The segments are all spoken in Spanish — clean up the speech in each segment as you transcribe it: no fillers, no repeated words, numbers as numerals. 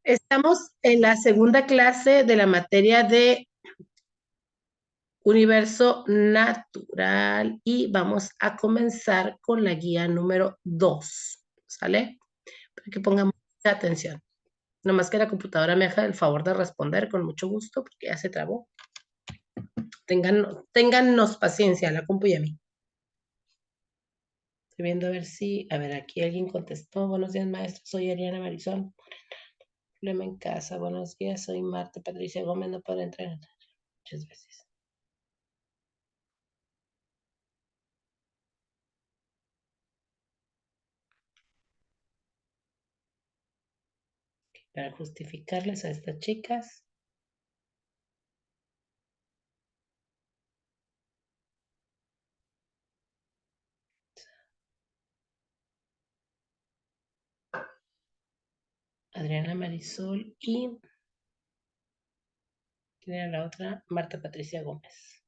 Estamos en la segunda clase de la materia de universo natural y vamos a comenzar con la guía número 2, ¿sale? Para que pongamos mucha atención. Nomás que la computadora me haga el favor de responder con mucho gusto porque ya se trabó. Téngannos paciencia, a la compu y a mí. Estoy viendo a ver si, a ver, aquí alguien contestó. Buenos días, maestro. Soy Ariana Marisol. Problema en casa. Buenos días, soy Marta Patricia Gómez. No puedo entrar muchas veces. Para justificarles a estas chicas. Adriana Marisol y ¿quién era la otra? Marta Patricia Gómez.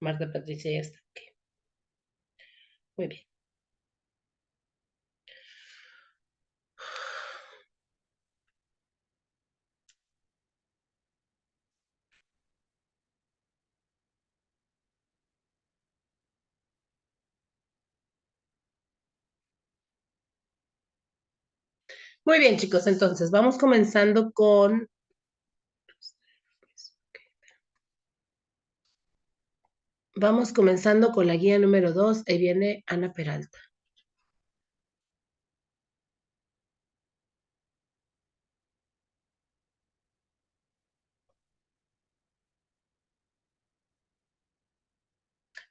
Marta Patricia ya está. Ok. Muy bien. Muy bien, chicos. Entonces, vamos comenzando con la guía número 2. Ahí viene Ana Peralta.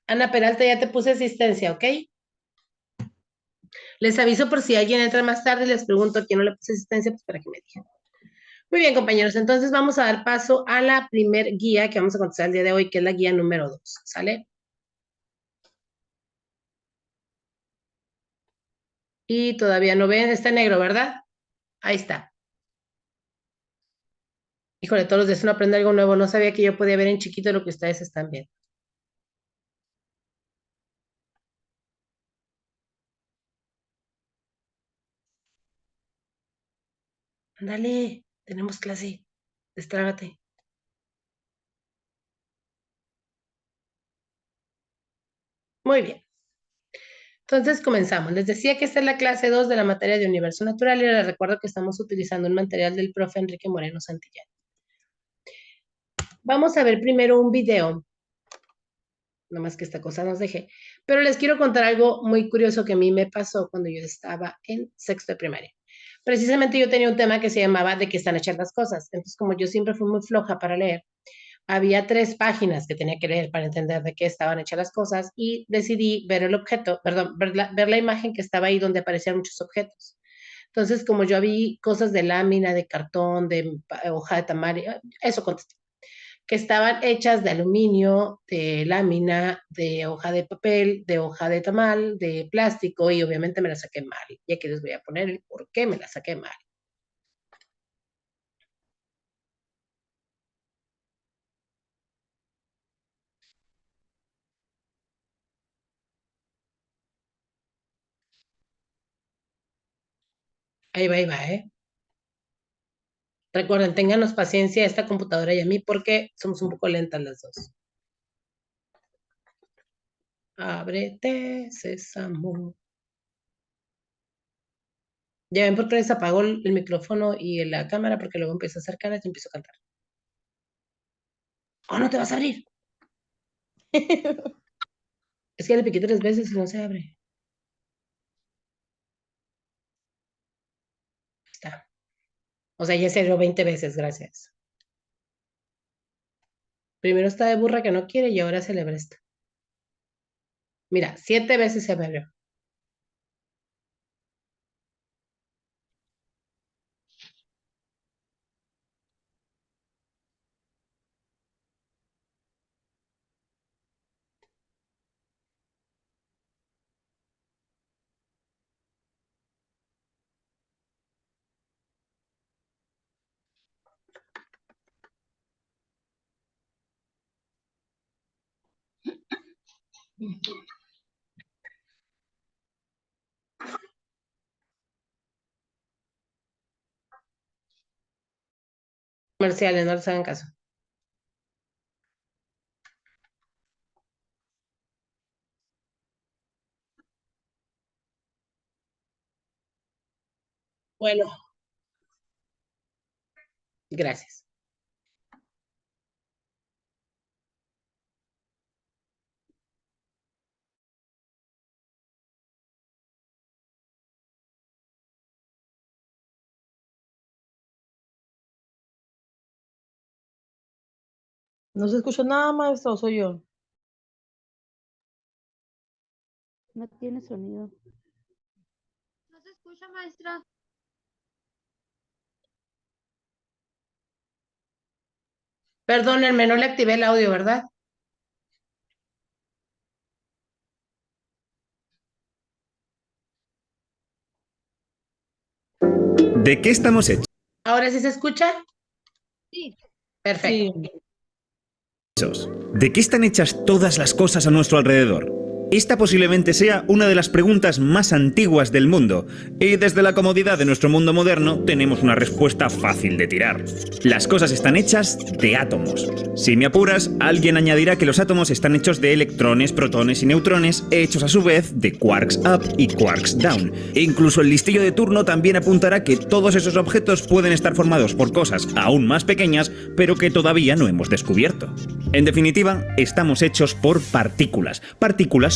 Ana Peralta, ya te puse asistencia, ¿ok? Les aviso por si alguien entra más tarde, les pregunto a quién no le puse asistencia, pues para que me digan. Muy bien, compañeros, entonces vamos a dar paso a la primer guía que vamos a contestar el día de hoy, que es la guía número 2, ¿sale? Y todavía no ven, está en negro, ¿verdad? Ahí está. Híjole, todos los días uno aprende algo nuevo. No sabía que yo podía ver en chiquito lo que ustedes están viendo. Ándale, tenemos clase. Destrábate. Muy bien. Entonces comenzamos. Les decía que esta es la clase 2 de la materia de universo natural y les recuerdo que estamos utilizando un material del profe Enrique Moreno Santillán. Vamos a ver primero un video, nomás que esta cosa nos deje, pero les quiero contar algo muy curioso que a mí me pasó cuando yo estaba en sexto de primaria. Precisamente yo tenía un tema que se llamaba ¿de qué están hechas las cosas? Entonces, como yo siempre fui muy floja para leer, había 3 páginas que tenía que leer para entender de qué estaban hechas las cosas y decidí ver el objeto, perdón, ver la imagen que estaba ahí donde aparecían muchos objetos. Entonces, como yo vi cosas de lámina, de cartón, de hoja de tamal, eso contesté, que estaban hechas de aluminio, de lámina, de hoja de papel, de hoja de tamal, de plástico y obviamente me la saqué mal. Y aquí les voy a poner el por qué me la saqué mal. Ahí va, ¿eh? Recuerden, ténganos paciencia a esta computadora y a mí porque somos un poco lentas las dos. Ábrete, sésamo. Ya ven por qué les apagó el micrófono y la cámara porque luego empiezo a hacer caras y empiezo a cantar. ¡Oh, no te vas a abrir! Es que ya le piqué 3 veces y no se abre. Está. O sea, ya se abrió 20 veces, gracias. Primero está de burra que no quiere y ahora se le presta. Mira, 7 veces se me abrió. Comerciales, no les hagan caso. Bueno, gracias. No se escucha nada, maestro, soy yo. No tiene sonido. No se escucha, maestra. Perdónenme, no le activé el audio, ¿verdad? ¿De qué estamos hechos? ¿Ahora sí se escucha? Sí. Perfecto. Sí. ¿De qué están hechas todas las cosas a nuestro alrededor? Esta posiblemente sea una de las preguntas más antiguas del mundo, y desde la comodidad de nuestro mundo moderno tenemos una respuesta fácil de tirar. Las cosas están hechas de átomos. Si me apuras, alguien añadirá que los átomos están hechos de electrones, protones y neutrones, hechos a su vez de quarks up y quarks down. E incluso el listillo de turno también apuntará que todos esos objetos pueden estar formados por cosas aún más pequeñas, pero que todavía no hemos descubierto. En definitiva, estamos hechos por partículas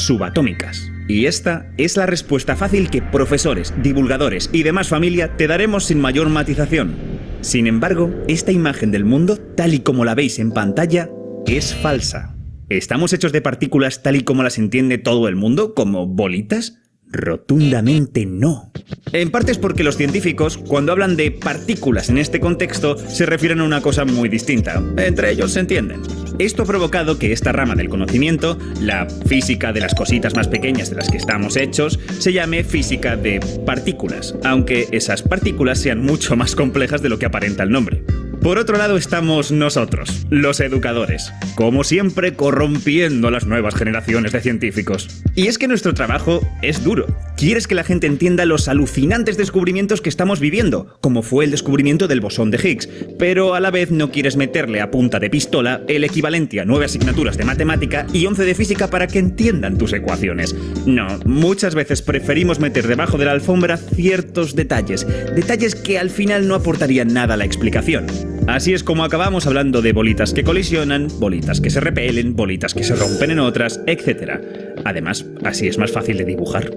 subatómicas. Y esta es la respuesta fácil que profesores, divulgadores y demás familia te daremos sin mayor matización. Sin embargo, esta imagen del mundo, tal y como la veis en pantalla, es falsa. ¿Estamos hechos de partículas tal y como las entiende todo el mundo, como bolitas? Rotundamente no. En parte es porque los científicos, cuando hablan de partículas en este contexto, se refieren a una cosa muy distinta. Entre ellos se entienden. Esto ha provocado que esta rama del conocimiento, la física de las cositas más pequeñas de las que estamos hechos, se llame física de partículas, aunque esas partículas sean mucho más complejas de lo que aparenta el nombre. Por otro lado estamos nosotros, los educadores, como siempre corrompiendo a las nuevas generaciones de científicos. Y es que nuestro trabajo es duro. Quieres que la gente entienda los alucinantes descubrimientos que estamos viviendo, como fue el descubrimiento del bosón de Higgs, pero a la vez no quieres meterle a punta de pistola el equivalente a 9 asignaturas de matemática y 11 de física para que entiendan tus ecuaciones. No, muchas veces preferimos meter debajo de la alfombra ciertos detalles que al final no aportarían nada a la explicación. Así es como acabamos hablando de bolitas que colisionan, bolitas que se repelen, bolitas que se rompen en otras, etc. Además, así es más fácil de dibujar.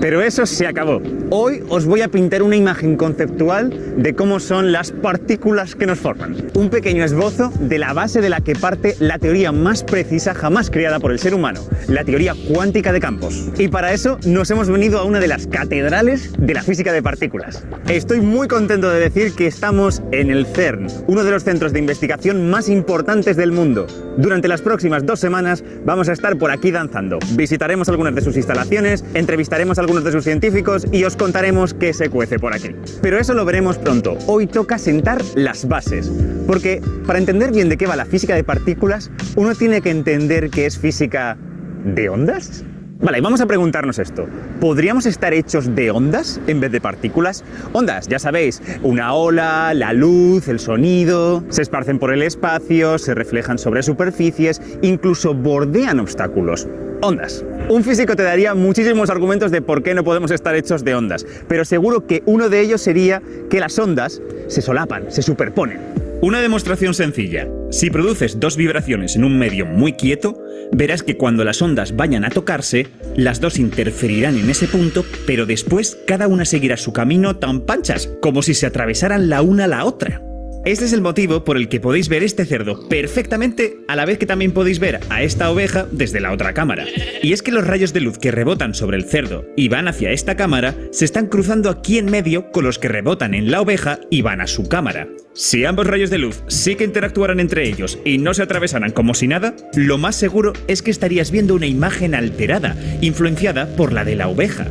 Pero eso se acabó. Hoy os voy a pintar una imagen conceptual de cómo son las partículas que nos forman. Un pequeño esbozo de la base de la que parte la teoría más precisa jamás creada por el ser humano, la teoría cuántica de campos. Y para eso nos hemos venido a una de las catedrales de la física de partículas. Estoy muy contento de decir que estamos en el CERN, uno de los centros de investigación más importantes del mundo. Durante las próximas 2 semanas vamos a estar por aquí danzando. Visitaremos algunas de sus instalaciones, entrevistaremos a algunos de sus científicos y os contaremos qué se cuece por aquí. Pero eso lo veremos pronto. Hoy toca sentar las bases. Porque para entender bien de qué va la física de partículas, uno tiene que entender que es física de ondas. Vale, vamos a preguntarnos esto. ¿Podríamos estar hechos de ondas en vez de partículas? Ondas, ya sabéis, una ola, la luz, el sonido, se esparcen por el espacio, se reflejan sobre superficies, incluso bordean obstáculos. Ondas. Un físico te daría muchísimos argumentos de por qué no podemos estar hechos de ondas, pero seguro que uno de ellos sería que las ondas se solapan, se superponen. Una demostración sencilla. Si produces 2 vibraciones en un medio muy quieto, verás que cuando las ondas vayan a tocarse, las dos interferirán en ese punto, pero después cada una seguirá su camino tan panchas, como si se atravesaran la una a la otra. Este es el motivo por el que podéis ver este cerdo perfectamente, a la vez que también podéis ver a esta oveja desde la otra cámara. Y es que los rayos de luz que rebotan sobre el cerdo y van hacia esta cámara se están cruzando aquí en medio con los que rebotan en la oveja y van a su cámara. Si ambos rayos de luz sí que interactuaran entre ellos y no se atravesaran como si nada, lo más seguro es que estarías viendo una imagen alterada, influenciada por la de la oveja.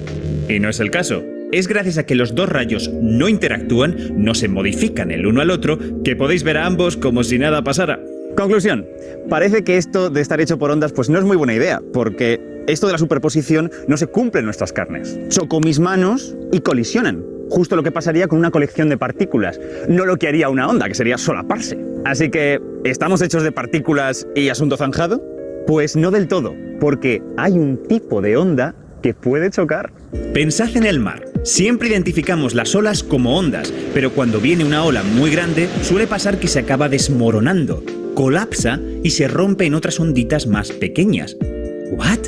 Y no es el caso. Es gracias a que los 2 rayos no interactúan, no se modifican el uno al otro, que podéis ver a ambos como si nada pasara. Conclusión. Parece que esto de estar hecho por ondas pues no es muy buena idea, porque esto de la superposición no se cumple en nuestras carnes. Choco mis manos y colisionan. Justo lo que pasaría con una colección de partículas, no lo que haría una onda, que sería solaparse. Así que, ¿estamos hechos de partículas y asunto zanjado? Pues no del todo, porque hay un tipo de onda que puede chocar. Pensad en el mar. Siempre identificamos las olas como ondas, pero cuando viene una ola muy grande, suele pasar que se acaba desmoronando, colapsa y se rompe en otras onditas más pequeñas. ¿What?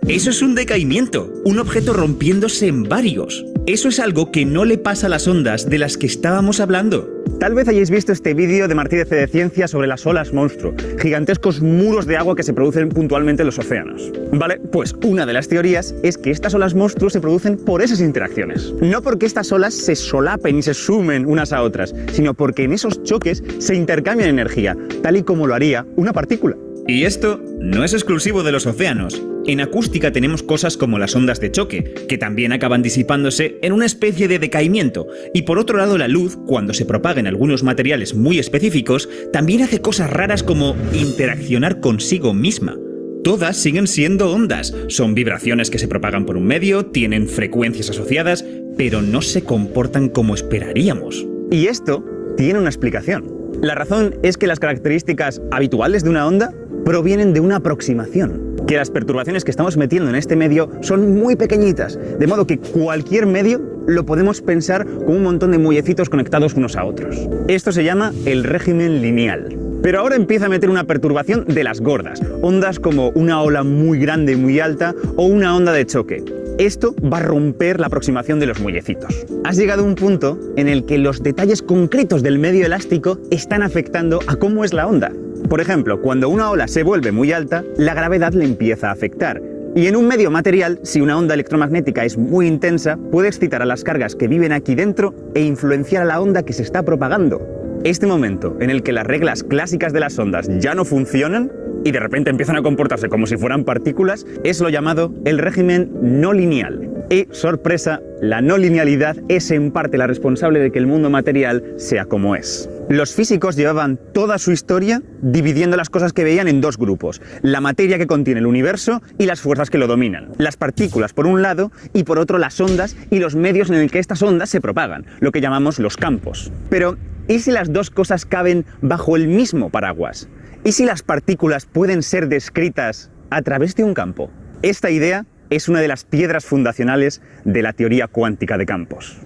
Eso es un decaimiento, un objeto rompiéndose en varios. Eso es algo que no le pasa a las ondas de las que estábamos hablando. Tal vez hayáis visto este vídeo de Martí de C de Ciencia sobre las olas monstruo, gigantescos muros de agua que se producen puntualmente en los océanos. Vale, pues una de las teorías es que estas olas monstruo se producen por esas interacciones. No porque estas olas se solapen y se sumen unas a otras, sino porque en esos choques se intercambian energía, tal y como lo haría una partícula. Y esto no es exclusivo de los océanos. En acústica tenemos cosas como las ondas de choque, que también acaban disipándose en una especie de decaimiento, y por otro lado la luz, cuando se propaga en algunos materiales muy específicos, también hace cosas raras como interaccionar consigo misma. Todas siguen siendo ondas, son vibraciones que se propagan por un medio, tienen frecuencias asociadas, pero no se comportan como esperaríamos. Y esto tiene una explicación. La razón es que las características habituales de una onda provienen de una aproximación, que las perturbaciones que estamos metiendo en este medio son muy pequeñitas, de modo que cualquier medio lo podemos pensar como un montón de muellecitos conectados unos a otros. Esto se llama el régimen lineal. Pero ahora empieza a meter una perturbación de las gordas, ondas como una ola muy grande y muy alta o una onda de choque. Esto va a romper la aproximación de los muellecitos. Has llegado a un punto en el que los detalles concretos del medio elástico están afectando a cómo es la onda. Por ejemplo, cuando una ola se vuelve muy alta, la gravedad le empieza a afectar. Y en un medio material, si una onda electromagnética es muy intensa, puede excitar a las cargas que viven aquí dentro e influenciar a la onda que se está propagando. Este momento en el que las reglas clásicas de las ondas ya no funcionan y de repente empiezan a comportarse como si fueran partículas, es lo llamado el régimen no lineal. Y, sorpresa, la no linealidad es en parte la responsable de que el mundo material sea como es. Los físicos llevaban toda su historia dividiendo las cosas que veían en dos grupos: la materia que contiene el universo y las fuerzas que lo dominan. Las partículas por un lado y por otro las ondas y los medios en el que estas ondas se propagan, lo que llamamos los campos. Pero, ¿y si las dos cosas caben bajo el mismo paraguas? ¿Y si las partículas pueden ser descritas a través de un campo? Esta idea es una de las piedras fundacionales de la teoría cuántica de campos.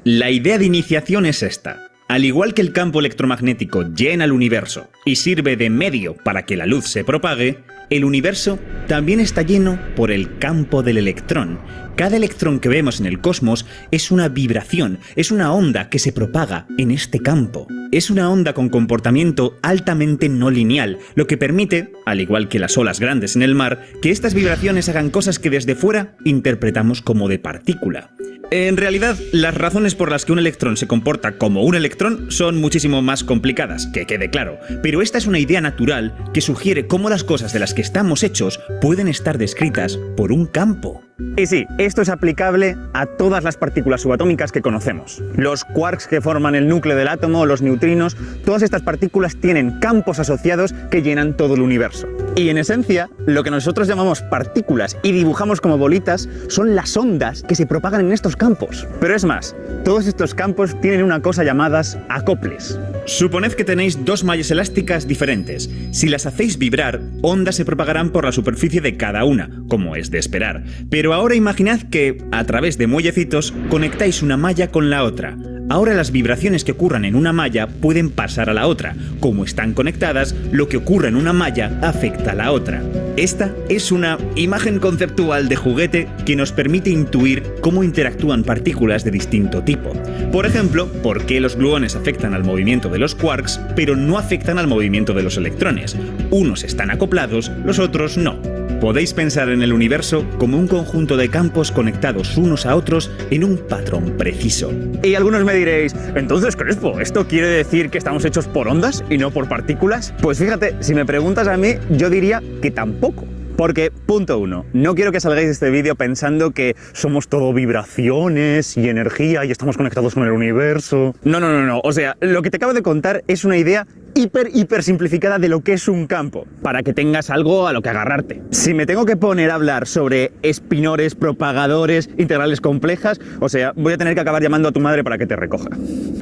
La idea de iniciación es esta. Al igual que el campo electromagnético llena el universo y sirve de medio para que la luz se propague, el universo también está lleno por el campo del electrón. Cada electrón que vemos en el cosmos es una vibración, es una onda que se propaga en este campo. Es una onda con comportamiento altamente no lineal, lo que permite, al igual que las olas grandes en el mar, que estas vibraciones hagan cosas que desde fuera interpretamos como de partícula. En realidad, las razones por las que un electrón se comporta como un electrón son muchísimo más complicadas, que quede claro, pero esta es una idea natural que sugiere cómo las cosas de las que estamos hechos pueden estar descritas por un campo. Y sí, esto es aplicable a todas las partículas subatómicas que conocemos. Los quarks que forman el núcleo del átomo o los neutrinos, todas estas partículas tienen campos asociados que llenan todo el universo. Y en esencia, lo que nosotros llamamos partículas y dibujamos como bolitas son las ondas que se propagan en estos campos. Pero es más, todos estos campos tienen una cosa llamadas acoples. Suponed que tenéis dos mallas elásticas diferentes. Si las hacéis vibrar, ondas se propagarán por la superficie de cada una, como es de esperar. Pero ahora imaginad que, a través de muellecitos, conectáis una malla con la otra. Ahora las vibraciones que ocurran en una malla pueden pasar a la otra. Como están conectadas, lo que ocurre en una malla afecta a la otra. Esta es una imagen conceptual de juguete que nos permite intuir cómo interactúan partículas de distinto tipo. Por ejemplo, por qué los gluones afectan al movimiento de los quarks, pero no afectan al movimiento de los electrones. Unos están acoplados, los otros no. Podéis pensar en el universo como un conjunto de campos conectados unos a otros en un patrón preciso. Y algunos me diréis, entonces Crespo, ¿esto quiere decir que estamos hechos por ondas y no por partículas? Pues fíjate, si me preguntas a mí, yo diría que tampoco. Porque, punto uno, no quiero que salgáis de este vídeo pensando que somos todo vibraciones y energía y estamos conectados con el universo. No. O sea, lo que te acabo de contar es una idea hiper simplificada de lo que es un campo, para que tengas algo a lo que agarrarte. Si me tengo que poner a hablar sobre espinores, propagadores, integrales complejas, o sea, voy a tener que acabar llamando a tu madre para que te recoja.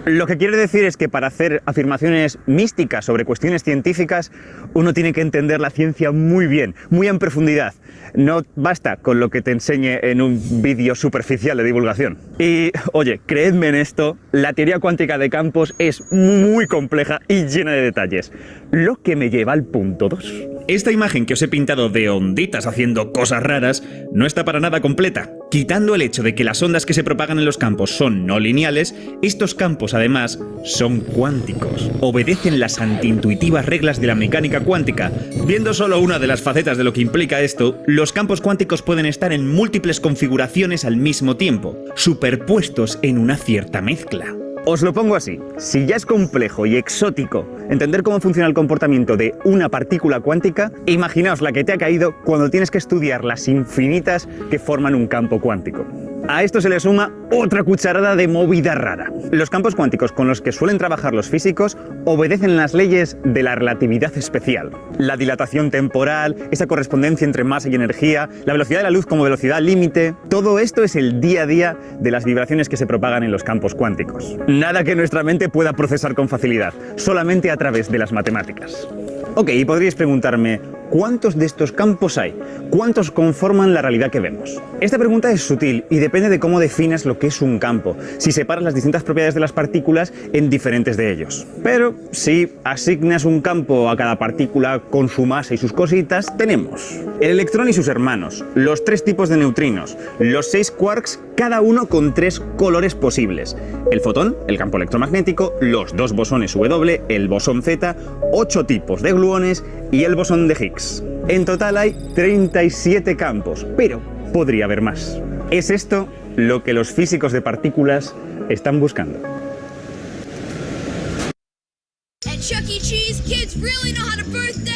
Lo que quiero decir es que para hacer afirmaciones místicas sobre cuestiones científicas, uno tiene que entender la ciencia muy bien, muy en profundidad. No basta con lo que te enseñe en un vídeo superficial de divulgación. Y, oye, creedme en esto, la teoría cuántica de campos es muy compleja y llena de detalles. Lo que me lleva al punto 2. Esta imagen que os he pintado de onditas haciendo cosas raras no está para nada completa. Quitando el hecho de que las ondas que se propagan en los campos son no lineales, estos campos además son cuánticos. Obedecen las antiintuitivas reglas de la mecánica cuántica. Viendo solo una de las facetas de lo que implica esto, los campos cuánticos pueden estar en múltiples configuraciones al mismo tiempo, superpuestos en una cierta mezcla. Os lo pongo así, si ya es complejo y exótico entender cómo funciona el comportamiento de una partícula cuántica, imaginaos la que te ha caído cuando tienes que estudiar las infinitas que forman un campo cuántico. A esto se le suma otra cucharada de movida rara. Los campos cuánticos con los que suelen trabajar los físicos obedecen las leyes de la relatividad especial. La dilatación temporal, esa correspondencia entre masa y energía, la velocidad de la luz como velocidad límite, todo esto es el día a día de las vibraciones que se propagan en los campos cuánticos. Nada que nuestra mente pueda procesar con facilidad, solamente a través de las matemáticas. Ok, y podríais preguntarme, ¿cuántos de estos campos hay? ¿Cuántos conforman la realidad que vemos? Esta pregunta es sutil y depende de cómo defines lo que es un campo, si separas las distintas propiedades de las partículas en diferentes de ellos. Pero si asignas un campo a cada partícula con su masa y sus cositas, tenemos el electrón y sus hermanos, los 3 tipos de neutrinos, los 6 quarks, cada uno con 3 colores posibles, el fotón, el campo electromagnético, los 2 bosones W, el bosón Z, 8 tipos de gluones y el bosón de Higgs. En total hay 37 campos, pero podría haber más. ¿Es esto lo que los físicos de partículas están buscando? At Chuck E. Cheese, kids really know how to birthday!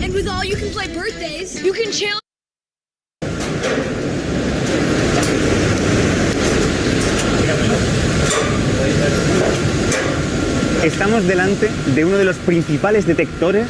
And with all you can play birthdays, you can chill. Estamos delante de uno de los principales detectores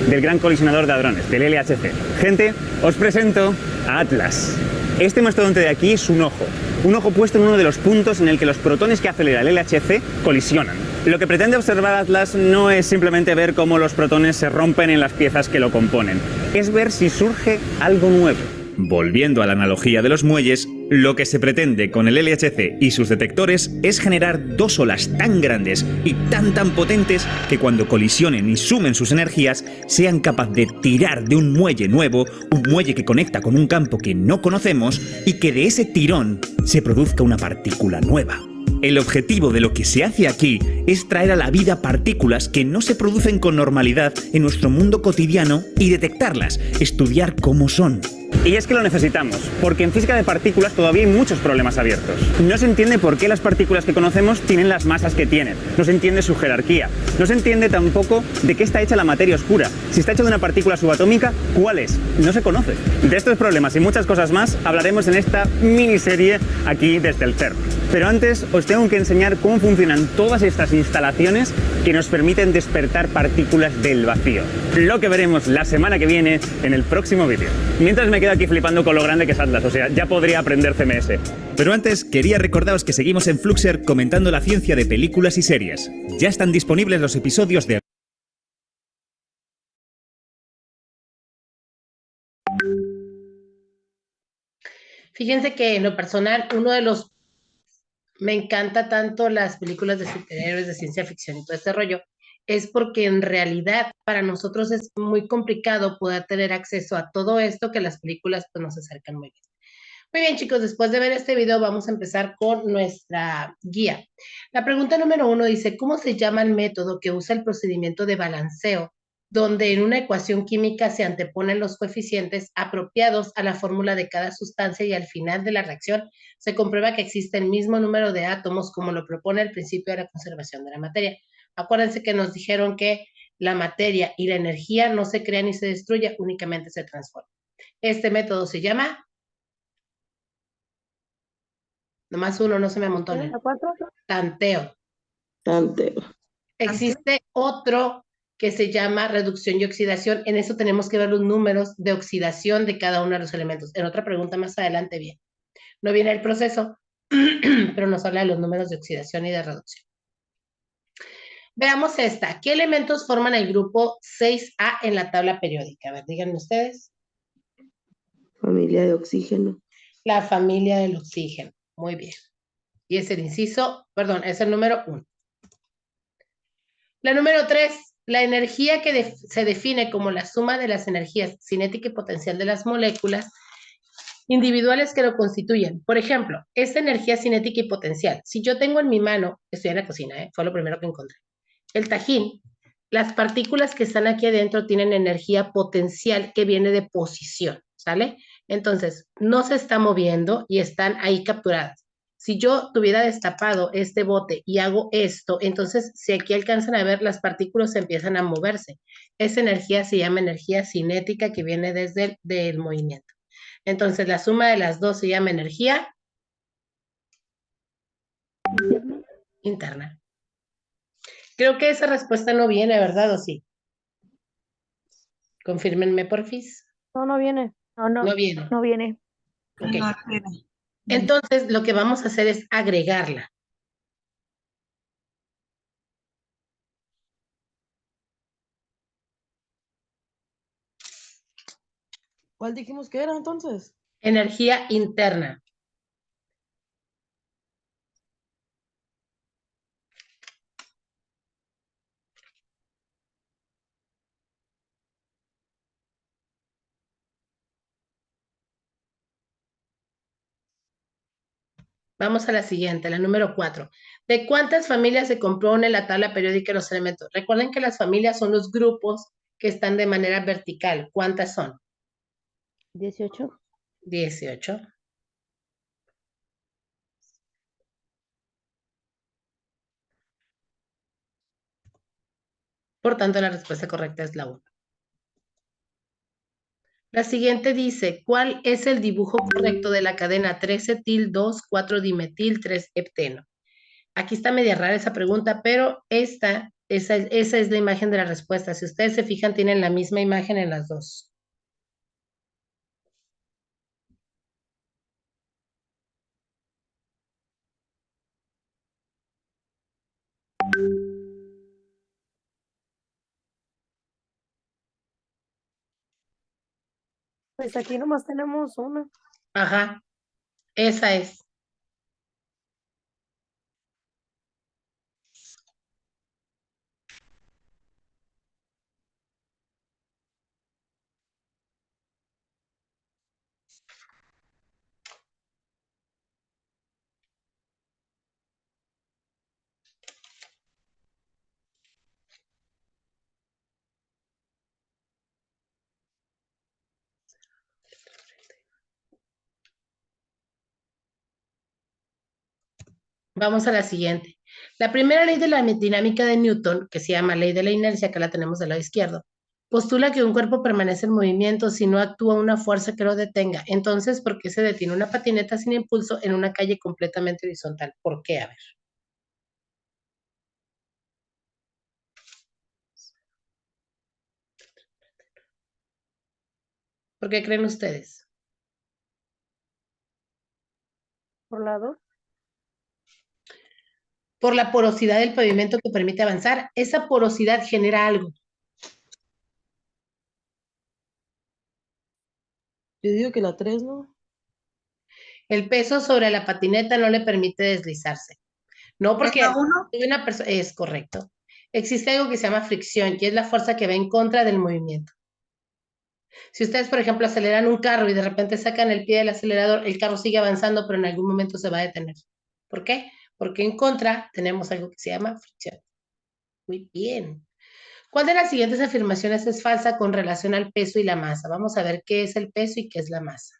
del Gran Colisionador de Hadrones, del LHC. Gente, os presento a Atlas. Este mastodonte de aquí es un ojo puesto en uno de los puntos en el que los protones que acelera el LHC colisionan. Lo que pretende observar Atlas no es simplemente ver cómo los protones se rompen en las piezas que lo componen, es ver si surge algo nuevo. Volviendo a la analogía de los muelles, lo que se pretende con el LHC y sus detectores es generar 2 olas tan grandes y tan potentes que cuando colisionen y sumen sus energías sean capaces de tirar de un muelle nuevo, un muelle que conecta con un campo que no conocemos y que de ese tirón se produzca una partícula nueva. El objetivo de lo que se hace aquí es traer a la vida partículas que no se producen con normalidad en nuestro mundo cotidiano y detectarlas, estudiar cómo son. Y es que lo necesitamos, porque en física de partículas todavía hay muchos problemas abiertos. No se entiende por qué las partículas que conocemos tienen las masas que tienen, no se entiende su jerarquía, no se entiende tampoco de qué está hecha la materia oscura. Si está hecha de una partícula subatómica, ¿cuál es? No se conoce. De estos problemas y muchas cosas más hablaremos en esta miniserie aquí desde el CERN. Pero antes os tengo que enseñar cómo funcionan todas estas instalaciones que nos permiten despertar partículas del vacío. Lo que veremos la semana que viene en el próximo vídeo. Mientras me quedo aquí flipando con lo grande que es Atlas, o sea, ya podría aprender CMS. Pero antes, quería recordaros que seguimos en Fluxer comentando la ciencia de películas y series. Ya están disponibles los episodios de... Fíjense que en lo personal, me encanta tanto las películas de superhéroes, de ciencia ficción y todo este rollo, es porque en realidad para nosotros es muy complicado poder tener acceso a todo esto que las películas pues nos acercan muy bien. Muy bien, chicos, después de ver este video vamos a empezar con nuestra guía. La pregunta número 1 dice, ¿cómo se llama el método que usa el procedimiento de balanceo, donde en una ecuación química se anteponen los coeficientes apropiados a la fórmula de cada sustancia y al final de la reacción se comprueba que existe el mismo número de átomos como lo propone el principio de la conservación de la materia? Acuérdense que nos dijeron que la materia y la energía no se crean ni se destruyen, únicamente se transforman. Este método se llama... Nomás uno, no se me amontonen. ¿A 4? Tanteo. Tanteo. Existe otro que se llama reducción y oxidación. En eso tenemos que ver los números de oxidación de cada uno de los elementos. En otra pregunta más adelante bien. No viene el proceso, pero nos habla de los números de oxidación y de reducción. Veamos esta. ¿Qué elementos forman el grupo 6A en la tabla periódica? A ver, díganme ustedes. Familia de oxígeno. La familia del oxígeno. Muy bien. Y es el inciso, perdón, es el número 1. La número 3, la energía que se define como la suma de las energías cinética y potencial de las moléculas individuales que lo constituyen. Por ejemplo, esta energía cinética y potencial. Si yo tengo en mi mano, estoy en la cocina, fue lo primero que encontré, el tajín, las partículas que están aquí adentro tienen energía potencial que viene de posición, ¿sale? Entonces, no se está moviendo y están ahí capturadas. Si yo tuviera destapado este bote y hago esto, entonces si aquí alcanzan a ver, las partículas empiezan a moverse. Esa energía se llama energía cinética que viene desde el movimiento. Entonces, la suma de las dos se llama energía interna. Creo que esa respuesta no viene, ¿verdad? ¿O sí? Confírmenme, porfis. No, no viene. No viene. No viene. Ok. Entonces, lo que vamos a hacer es agregarla. ¿Cuál dijimos que era entonces? Energía interna. Vamos a la siguiente, la número 4. ¿De cuántas familias se compone la tabla periódica de los elementos? Recuerden que las familias son los grupos que están de manera vertical. ¿Cuántas son? 18. 18. Por tanto, la respuesta correcta es la 1. La siguiente dice, ¿cuál es el dibujo correcto de la cadena 3-etil, 2,4-dimetil, 3-hepteno? Aquí está media rara esa pregunta, pero esa es la imagen de la respuesta. Si ustedes se fijan, tienen la misma imagen en las dos. Pues aquí nomás tenemos una. Ajá, esa es. Vamos a la siguiente. La primera ley de la dinámica de Newton, que se llama ley de la inercia, que la tenemos del lado izquierdo, postula que un cuerpo permanece en movimiento si no actúa una fuerza que lo detenga. Entonces, ¿por qué se detiene una patineta sin impulso en una calle completamente horizontal? ¿Por qué? A ver. ¿Por qué creen ustedes? Por lado. Por la porosidad del pavimento que permite avanzar. Esa porosidad genera algo. Yo digo que la 3, ¿no? El peso sobre la patineta no le permite deslizarse. No porque una persona es correcto. Existe algo que se llama fricción y es la fuerza que va en contra del movimiento. Si ustedes, por ejemplo, aceleran un carro y de repente sacan el pie del acelerador, el carro sigue avanzando, pero en algún momento se va a detener. ¿Por qué? Porque en contra tenemos algo que se llama fricción. Muy bien. ¿Cuál de las siguientes afirmaciones es falsa con relación al peso y la masa? Vamos a ver qué es el peso y qué es la masa.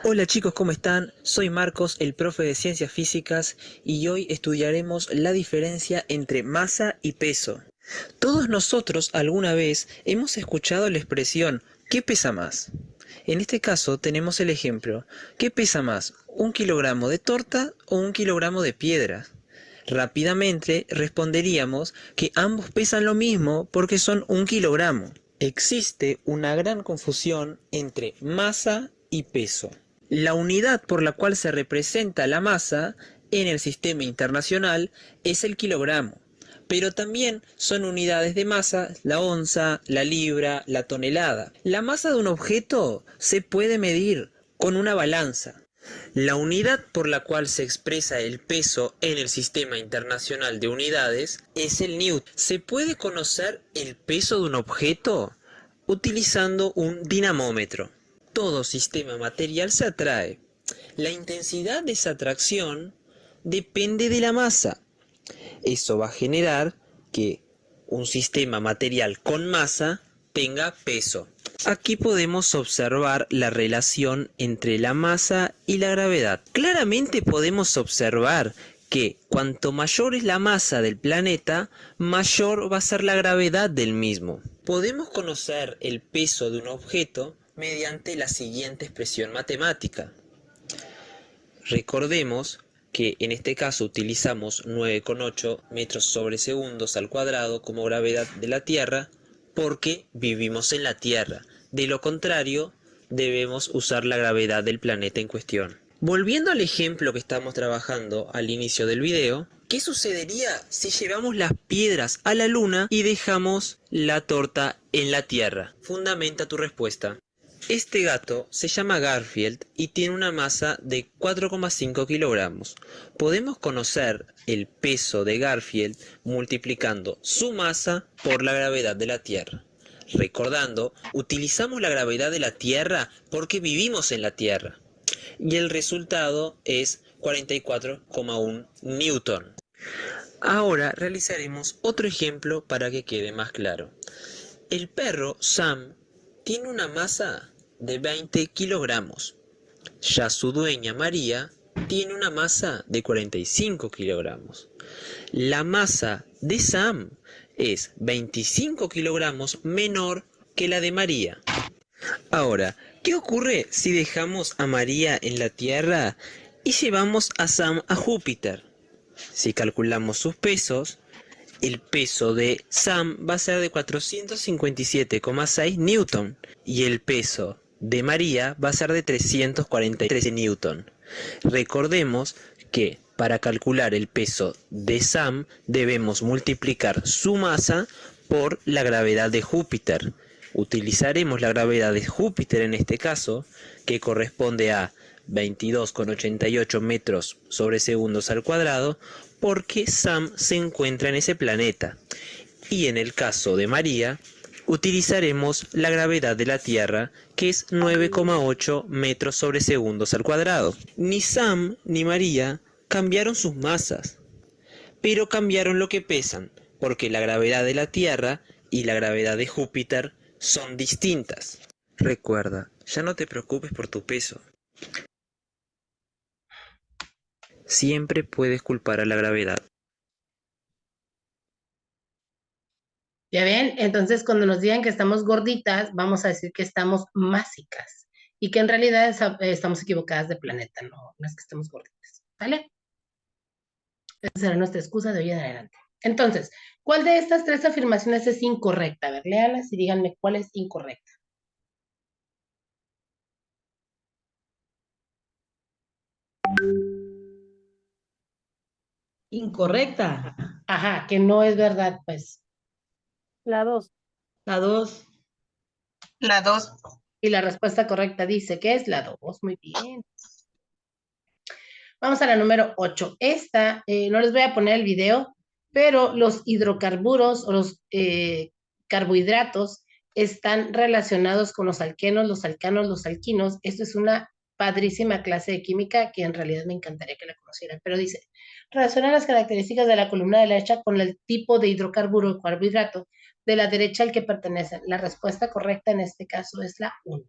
Hola chicos, ¿cómo están? Soy Marcos, el profe de Ciencias Físicas, y hoy estudiaremos la diferencia entre masa y peso. Todos nosotros alguna vez hemos escuchado la expresión ¿qué pesa más? En este caso tenemos el ejemplo ¿qué pesa más? ¿Un kilogramo de torta o un kilogramo de piedras? Rápidamente responderíamos que ambos pesan lo mismo porque son un kilogramo. Existe una gran confusión entre masa y peso. La unidad por la cual se representa la masa en el sistema internacional es el kilogramo, pero también son unidades de masa la onza, la libra, la tonelada. La masa de un objeto se puede medir con una balanza. La unidad por la cual se expresa el peso en el sistema internacional de unidades es el newton. Se puede conocer el peso de un objeto utilizando un dinamómetro. Todo sistema material se atrae. La intensidad de esa atracción depende de la masa. Eso va a generar que un sistema material con masa tenga peso. Aquí podemos observar la relación entre la masa y la gravedad. Claramente podemos observar que cuanto mayor es la masa del planeta, mayor va a ser la gravedad del mismo. Podemos conocer el peso de un objeto mediante la siguiente expresión matemática. Recordemos que en este caso utilizamos 9,8 metros sobre segundos al cuadrado como gravedad de la Tierra porque vivimos en la Tierra. De lo contrario, debemos usar la gravedad del planeta en cuestión. Volviendo al ejemplo que estamos trabajando al inicio del video, ¿qué sucedería si llevamos las piedras a la Luna y dejamos la torta en la Tierra? Fundamenta tu respuesta. Este gato se llama Garfield y tiene una masa de 4,5 kilogramos. Podemos conocer el peso de Garfield multiplicando su masa por la gravedad de la Tierra. Recordando, utilizamos la gravedad de la Tierra porque vivimos en la Tierra. Y el resultado es 44,1 newton. Ahora realizaremos otro ejemplo para que quede más claro. El perro Sam tiene una masa de 20 kilogramos. Ya su dueña María tiene una masa de 45 kilogramos. La masa de Sam es 25 kilogramos menor que la de María. Ahora, ¿qué ocurre si dejamos a María en la Tierra y llevamos a Sam a Júpiter? Si calculamos sus pesos, el peso de Sam va a ser de 457,6 newton y el peso de María va a ser de 343 newton. Recordemos que para calcular el peso de Sam debemos multiplicar su masa por la gravedad de Júpiter. Utilizaremos la gravedad de Júpiter en este caso, que corresponde a 22,88 metros sobre segundos al cuadrado, porque Sam se encuentra en ese planeta. Y en el caso de María, utilizaremos la gravedad de la Tierra, que es 9,8 metros sobre segundos al cuadrado. Ni Sam ni María cambiaron sus masas, pero cambiaron lo que pesan, porque la gravedad de la Tierra y la gravedad de Júpiter son distintas. Recuerda, ya no te preocupes por tu peso. Siempre puedes culpar a la gravedad. ¿Ya ven? Entonces, cuando nos digan que estamos gorditas, vamos a decir que estamos másicas y que en realidad estamos equivocadas de planeta, no es que estemos gorditas, ¿vale? Esa será nuestra excusa de hoy en adelante. Entonces, ¿cuál de estas tres afirmaciones es incorrecta? A ver, léalas y díganme cuál es incorrecta. Incorrecta. Ajá, que no es verdad, pues. La 2. La 2. La 2. Y la respuesta correcta dice que es la 2. Muy bien. Vamos a la número 8. Esta, no les voy a poner el video, pero los hidrocarburos o los carbohidratos están relacionados con los alquenos, los alcanos, los alquinos. Esto es una padrísima clase de química que en realidad me encantaría que la conocieran, pero dice, relaciona las características de la columna de la derecha con el tipo de hidrocarburo o carbohidrato de la derecha al que pertenecen. La respuesta correcta en este caso es la 1.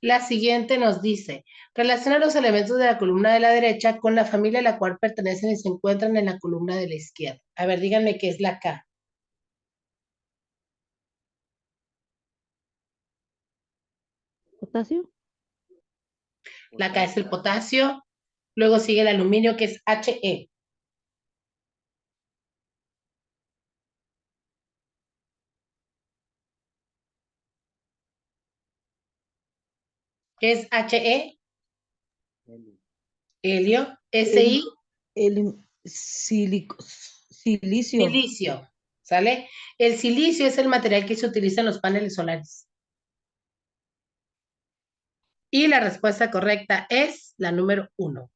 La siguiente nos dice, relaciona los elementos de la columna de la derecha con la familia a la cual pertenecen y se encuentran en la columna de la izquierda. A ver, díganme qué es la K. ¿Potasio? La K es el potasio, luego sigue el aluminio que es He. ¿Qué es He? Helio. Si, El silicio. silicio. ¿Sale? El silicio es el material que se utiliza en los paneles solares. Y la respuesta correcta es la número 1.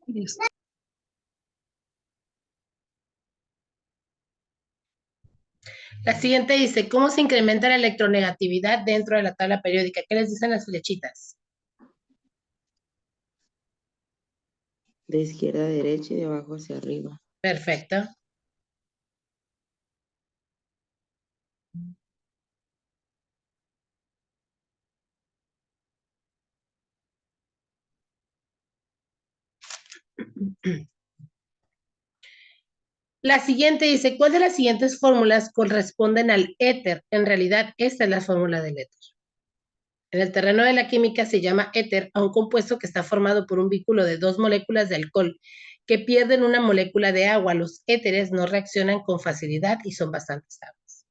Listo. La siguiente dice, ¿cómo se incrementa la electronegatividad dentro de la tabla periódica? ¿Qué les dicen las flechitas? De izquierda a derecha y de abajo hacia arriba. Perfecto. La siguiente dice, ¿cuál de las siguientes fórmulas corresponden al éter? En realidad, esta es la fórmula del éter. En el terreno de la química se llama éter a un compuesto que está formado por un vínculo de 2 moléculas de alcohol que pierden una molécula de agua. Los éteres no reaccionan con facilidad y son bastante estables.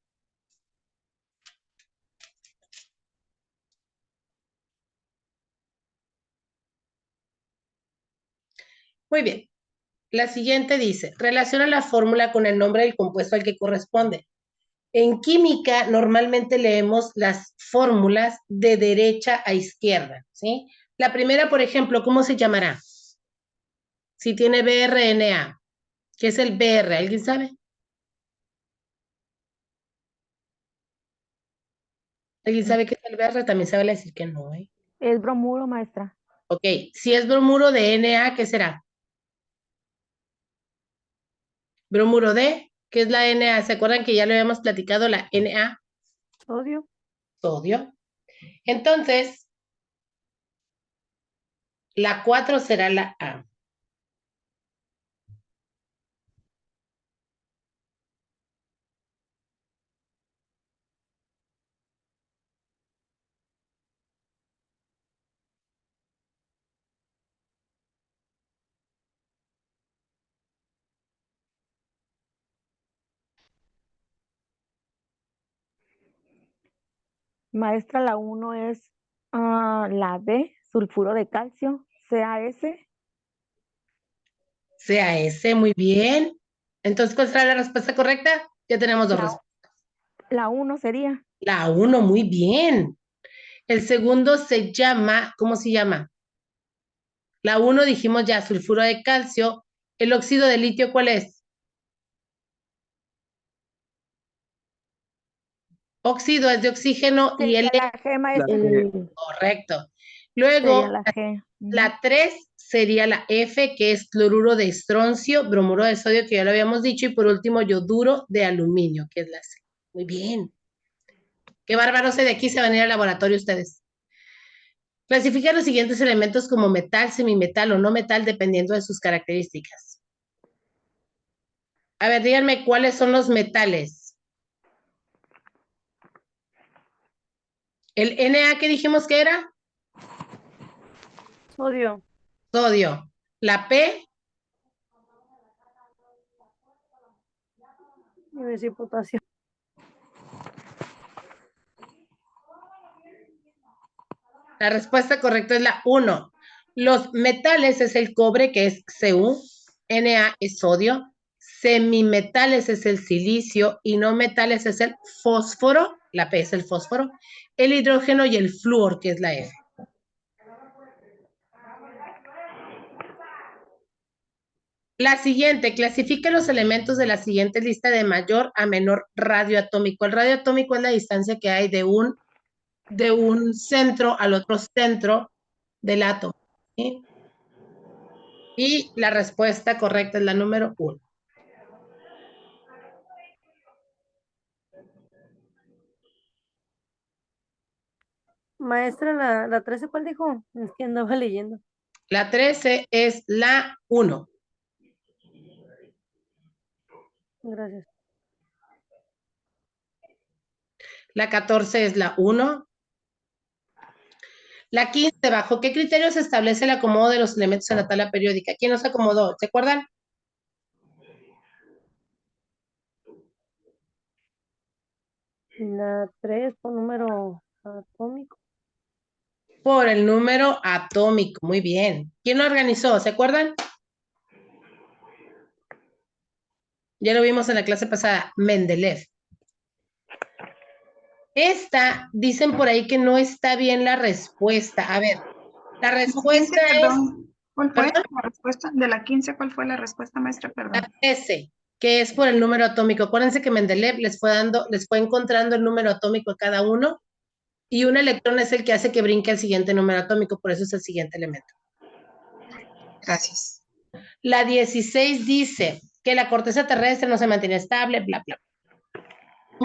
Muy bien. La siguiente dice, relaciona la fórmula con el nombre del compuesto al que corresponde. En química normalmente leemos las fórmulas de derecha a izquierda, ¿sí? La primera, por ejemplo, ¿cómo se llamará? Si tiene BRNA, ¿qué es el BR? ¿Alguien sabe? ¿Alguien sabe qué es el BR? También sabe decir que no, ¿eh? Es bromuro, maestra. Ok, si es bromuro de Na, ¿qué será? Bromuro de, ¿qué es la Na? ¿Se acuerdan que ya lo habíamos platicado, la Na? Sodio. Sodio. Entonces, la 4 será la A. Maestra, la 1 es la B, sulfuro de calcio, CaS. CaS, muy bien. Entonces, ¿cuál será la respuesta correcta? Ya tenemos dos La, respuestas. la 1 sería. La 1, muy bien. El segundo se llama, ¿cómo se llama? La 1 dijimos ya, sulfuro de calcio. El óxido de litio, ¿cuál es? Óxido es de oxígeno y Sería L, la G, maestra. correcto. Sería Luego, la G. la 3 sería la F, que es cloruro de estroncio, bromuro de sodio, que ya lo habíamos dicho, y por último, yoduro de aluminio, que es la C. Muy bien. Qué bárbaro, de aquí se van a ir al laboratorio ustedes. Clasifica los siguientes elementos como metal, semimetal o no metal, dependiendo de sus características. A ver, díganme cuáles son los metales. El Na que dijimos que era Sodio. sodio. La P, Iba a decir potasio. la respuesta correcta es la 1. Los metales es el cobre, que es Cu, Na es sodio, semimetales es el silicio y no metales es el fósforo, la P es el fósforo, el hidrógeno y el flúor, que es la F. La siguiente, clasifica los elementos de la siguiente lista de mayor a menor radio atómico. El radio atómico es la distancia que hay de un centro al otro centro del átomo, ¿sí? Y la respuesta correcta es la número 1. Maestra, la 13, ¿cuál dijo? Es que andaba leyendo. La 13 es la 1. Gracias. La 14 es la 1. La 15, ¿bajo qué criterios se establece el acomodo de los elementos en la tabla periódica? ¿Quién los acomodó? ¿Se acuerdan? La 3 por número atómico. Por el número atómico, muy bien. ¿Quién lo organizó? ¿Se acuerdan? Ya lo vimos en la clase pasada, Mendeleev. Esta, dicen por ahí que no está bien la respuesta. A ver, la respuesta es... Perdón. ¿Cuál fue ¿Perdón? la respuesta? De la 15, ¿cuál fue la respuesta, maestra? Perdón. La 13, que es por el número atómico. Acuérdense que Mendeleev les fue encontrando el número atómico a cada uno y un electrón es el que hace que brinque al siguiente número atómico, por eso es el siguiente elemento. Gracias. La 16 dice que la corteza terrestre no se mantiene estable, bla, bla.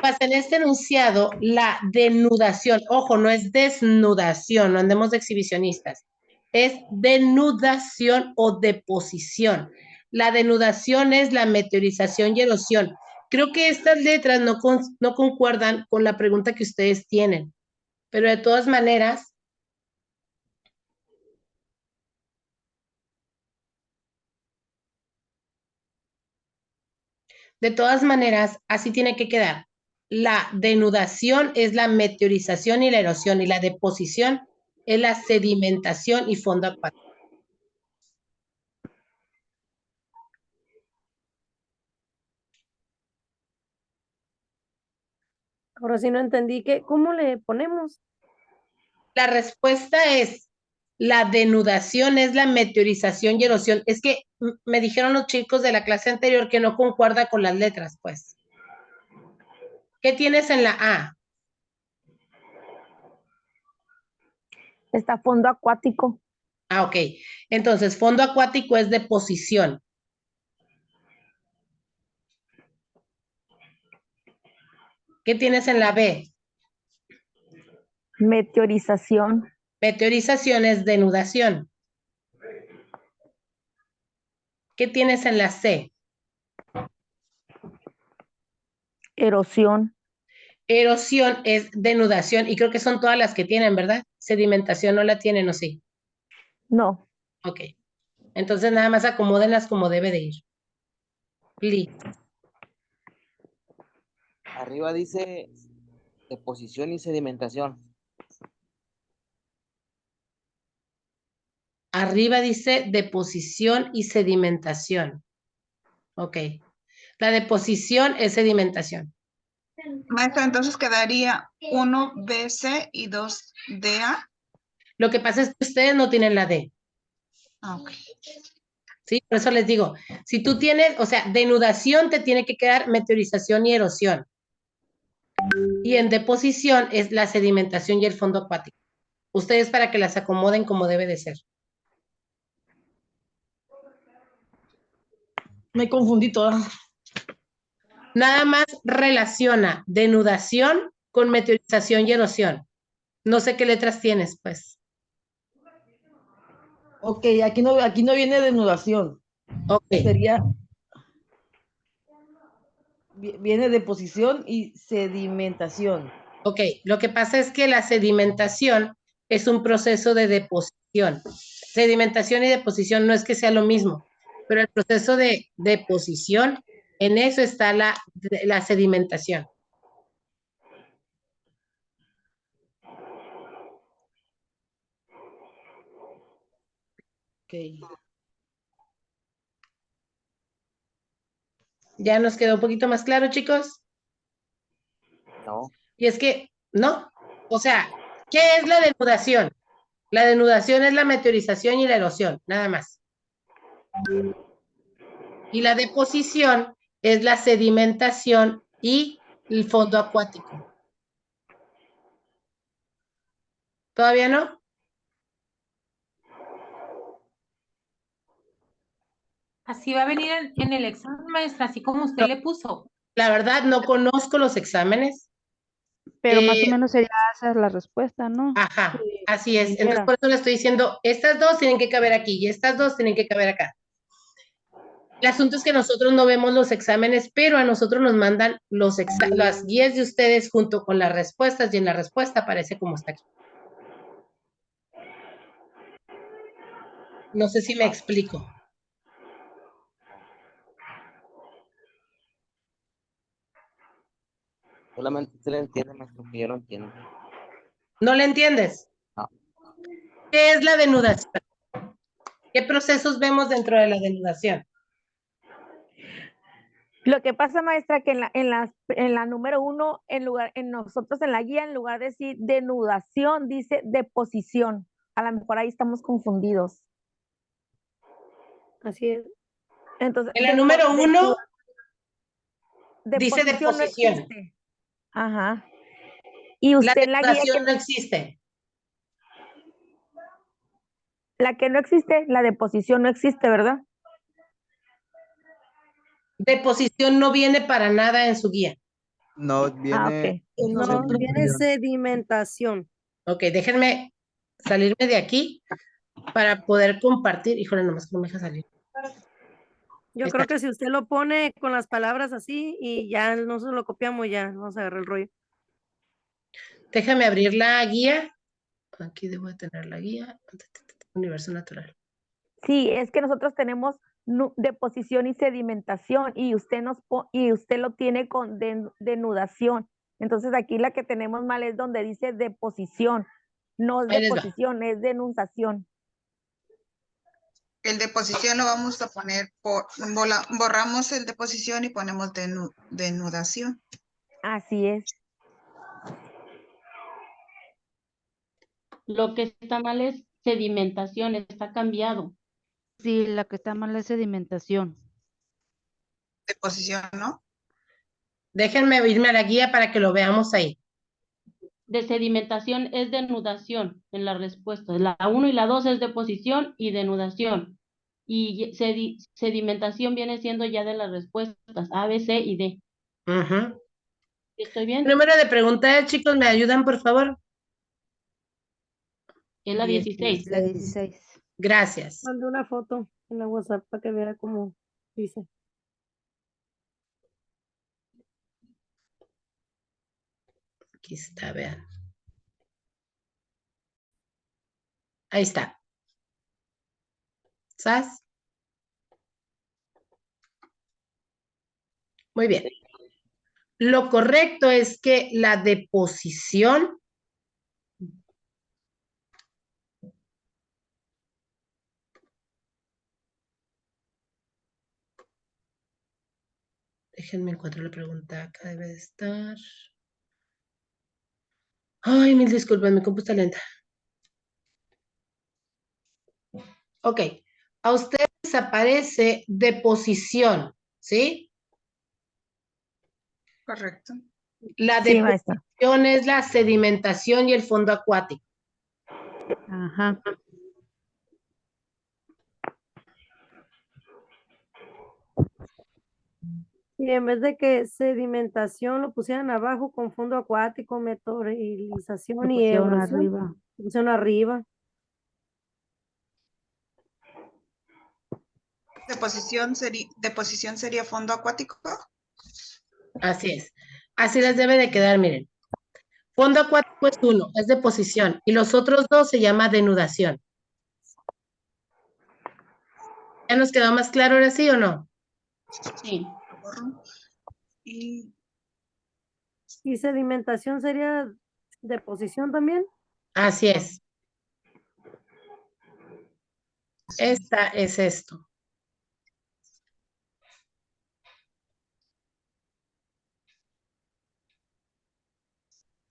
Más en este enunciado, la denudación, ojo, no es desnudación, no andemos de exhibicionistas, es denudación o deposición. La denudación es la meteorización y erosión. Creo que estas letras no concuerdan con la pregunta que ustedes tienen, pero de todas maneras, así tiene que quedar. La denudación es la meteorización y la erosión, y la deposición es la sedimentación y fondo acuático. Ahora sí no entendí ¿cómo le ponemos? La respuesta es, la denudación es la meteorización y erosión. Es que me dijeron los chicos de la clase anterior que no concuerda con las letras, pues. ¿Qué tienes en la A? Está fondo acuático. Ah, ok. Entonces, fondo acuático es deposición. ¿Qué tienes en la B? Meteorización. Meteorización es denudación. ¿Qué tienes en la C? Erosión. Erosión es denudación y creo que son todas las que tienen, ¿verdad? Sedimentación no la tienen, ¿o sí? No. Ok. Entonces nada más acomódenlas como debe de ir. Please. Arriba dice deposición y sedimentación. Arriba dice deposición y sedimentación. Ok. La deposición es sedimentación. Maestra, entonces quedaría 1BC y 2DA. Lo que pasa es que ustedes no tienen la D. Ah, ok. ¿Sí? Por eso les digo, si tú tienes, o sea, denudación te tiene que quedar meteorización y erosión. Y en deposición es la sedimentación y el fondo acuático. Ustedes para que las acomoden como debe de ser. Me confundí toda. Nada más relaciona denudación con meteorización y erosión. No sé qué letras tienes, pues. Ok, aquí no viene denudación. Ok. Sería... Viene deposición y sedimentación. Ok, lo que pasa es que la sedimentación es un proceso de deposición. Sedimentación y deposición no es que sea lo mismo, pero el proceso de deposición, en eso está la sedimentación. Ok. ¿Ya nos quedó un poquito más claro, chicos? No. Y es que, no. O sea, ¿qué es la denudación? La denudación es la meteorización y la erosión, nada más. Y la deposición es la sedimentación y el fondo acuático. ¿Todavía no? Así va a venir en el examen, maestra, así como usted le puso. La verdad, no conozco los exámenes. Pero más o menos sería esa la respuesta, ¿no? Ajá, así como es. Entonces, viniera. por eso le estoy diciendo, estas dos tienen que caber aquí y estas dos tienen que caber acá. El asunto es que nosotros no vemos los exámenes, pero a nosotros nos mandan las guías de ustedes junto con las respuestas y en la respuesta aparece como está aquí. No sé si me explico. Solamente usted le entiende, maestro, que yo no entiendo. ¿No le entiendes? No. ¿Qué es la denudación? ¿Qué procesos vemos dentro de la denudación? Lo que pasa, maestra, que en la número 1, en nosotros en la guía, en lugar de decir denudación, dice deposición. A lo mejor ahí estamos confundidos. Así es. Entonces, En la número 1 dice deposición no deposición. existe. Ajá. Y La usted en la guía denudación no existe. la que no existe, la deposición no existe, ¿verdad? Deposición no viene para nada en su guía. No, Ah, viene. ok. No, viene sedimentación. Ok, déjenme salirme de aquí para poder compartir. Híjole, nomás que no me deja salir. Yo Ahí creo está. que si usted lo pone con las palabras así y ya nosotros lo copiamos, ya vamos a agarrar el rollo. Déjame abrir la guía. Aquí debo de tener la guía. Universo natural. Sí, es que nosotros tenemos deposición y sedimentación y usted lo tiene con denudación. Entonces aquí la que tenemos mal es donde dice deposición. No es Ahí les va. deposición, es denudación. El de posición lo vamos a poner borramos el de posición y ponemos denudación. Así es. Lo que está mal es sedimentación, está cambiado. Sí, la que está mal es sedimentación. De posición, ¿no? Déjenme irme a la guía para que lo veamos ahí. De sedimentación es denudación en la respuesta. La 1 y la 2 es deposición y denudación. Y sedimentación viene siendo ya de las respuestas A, B, C y D. Ujú. ¿Estoy bien? Número de preguntas, chicos, ¿me ayudan, por favor? Es la 16. La 16. Gracias. Mandé una foto en la WhatsApp para que vea cómo dice. Aquí está, vean. Ahí está. ¿Sabes? Muy bien. Lo correcto es que la deposición déjenme encontrar la pregunta. Acá debe de estar. Ay, mil disculpas, mi compu está lenta. Ok. A ustedes aparece deposición, ¿sí? Correcto. La Sí, maestra. deposición es la sedimentación y el fondo acuático. Ajá. Y en vez de que sedimentación lo pusieran abajo con fondo acuático, meteorización Lo y pusieron erosión, arriba. lo pusieron arriba. Deposición sería fondo acuático. Así es. Así les debe de quedar, miren. Fondo acuático es uno, es deposición, y los otros dos se llama denudación. ¿Ya nos quedó más claro ahora sí o no? Sí. Y Y sedimentación sería deposición también. Así es. Esta es esto.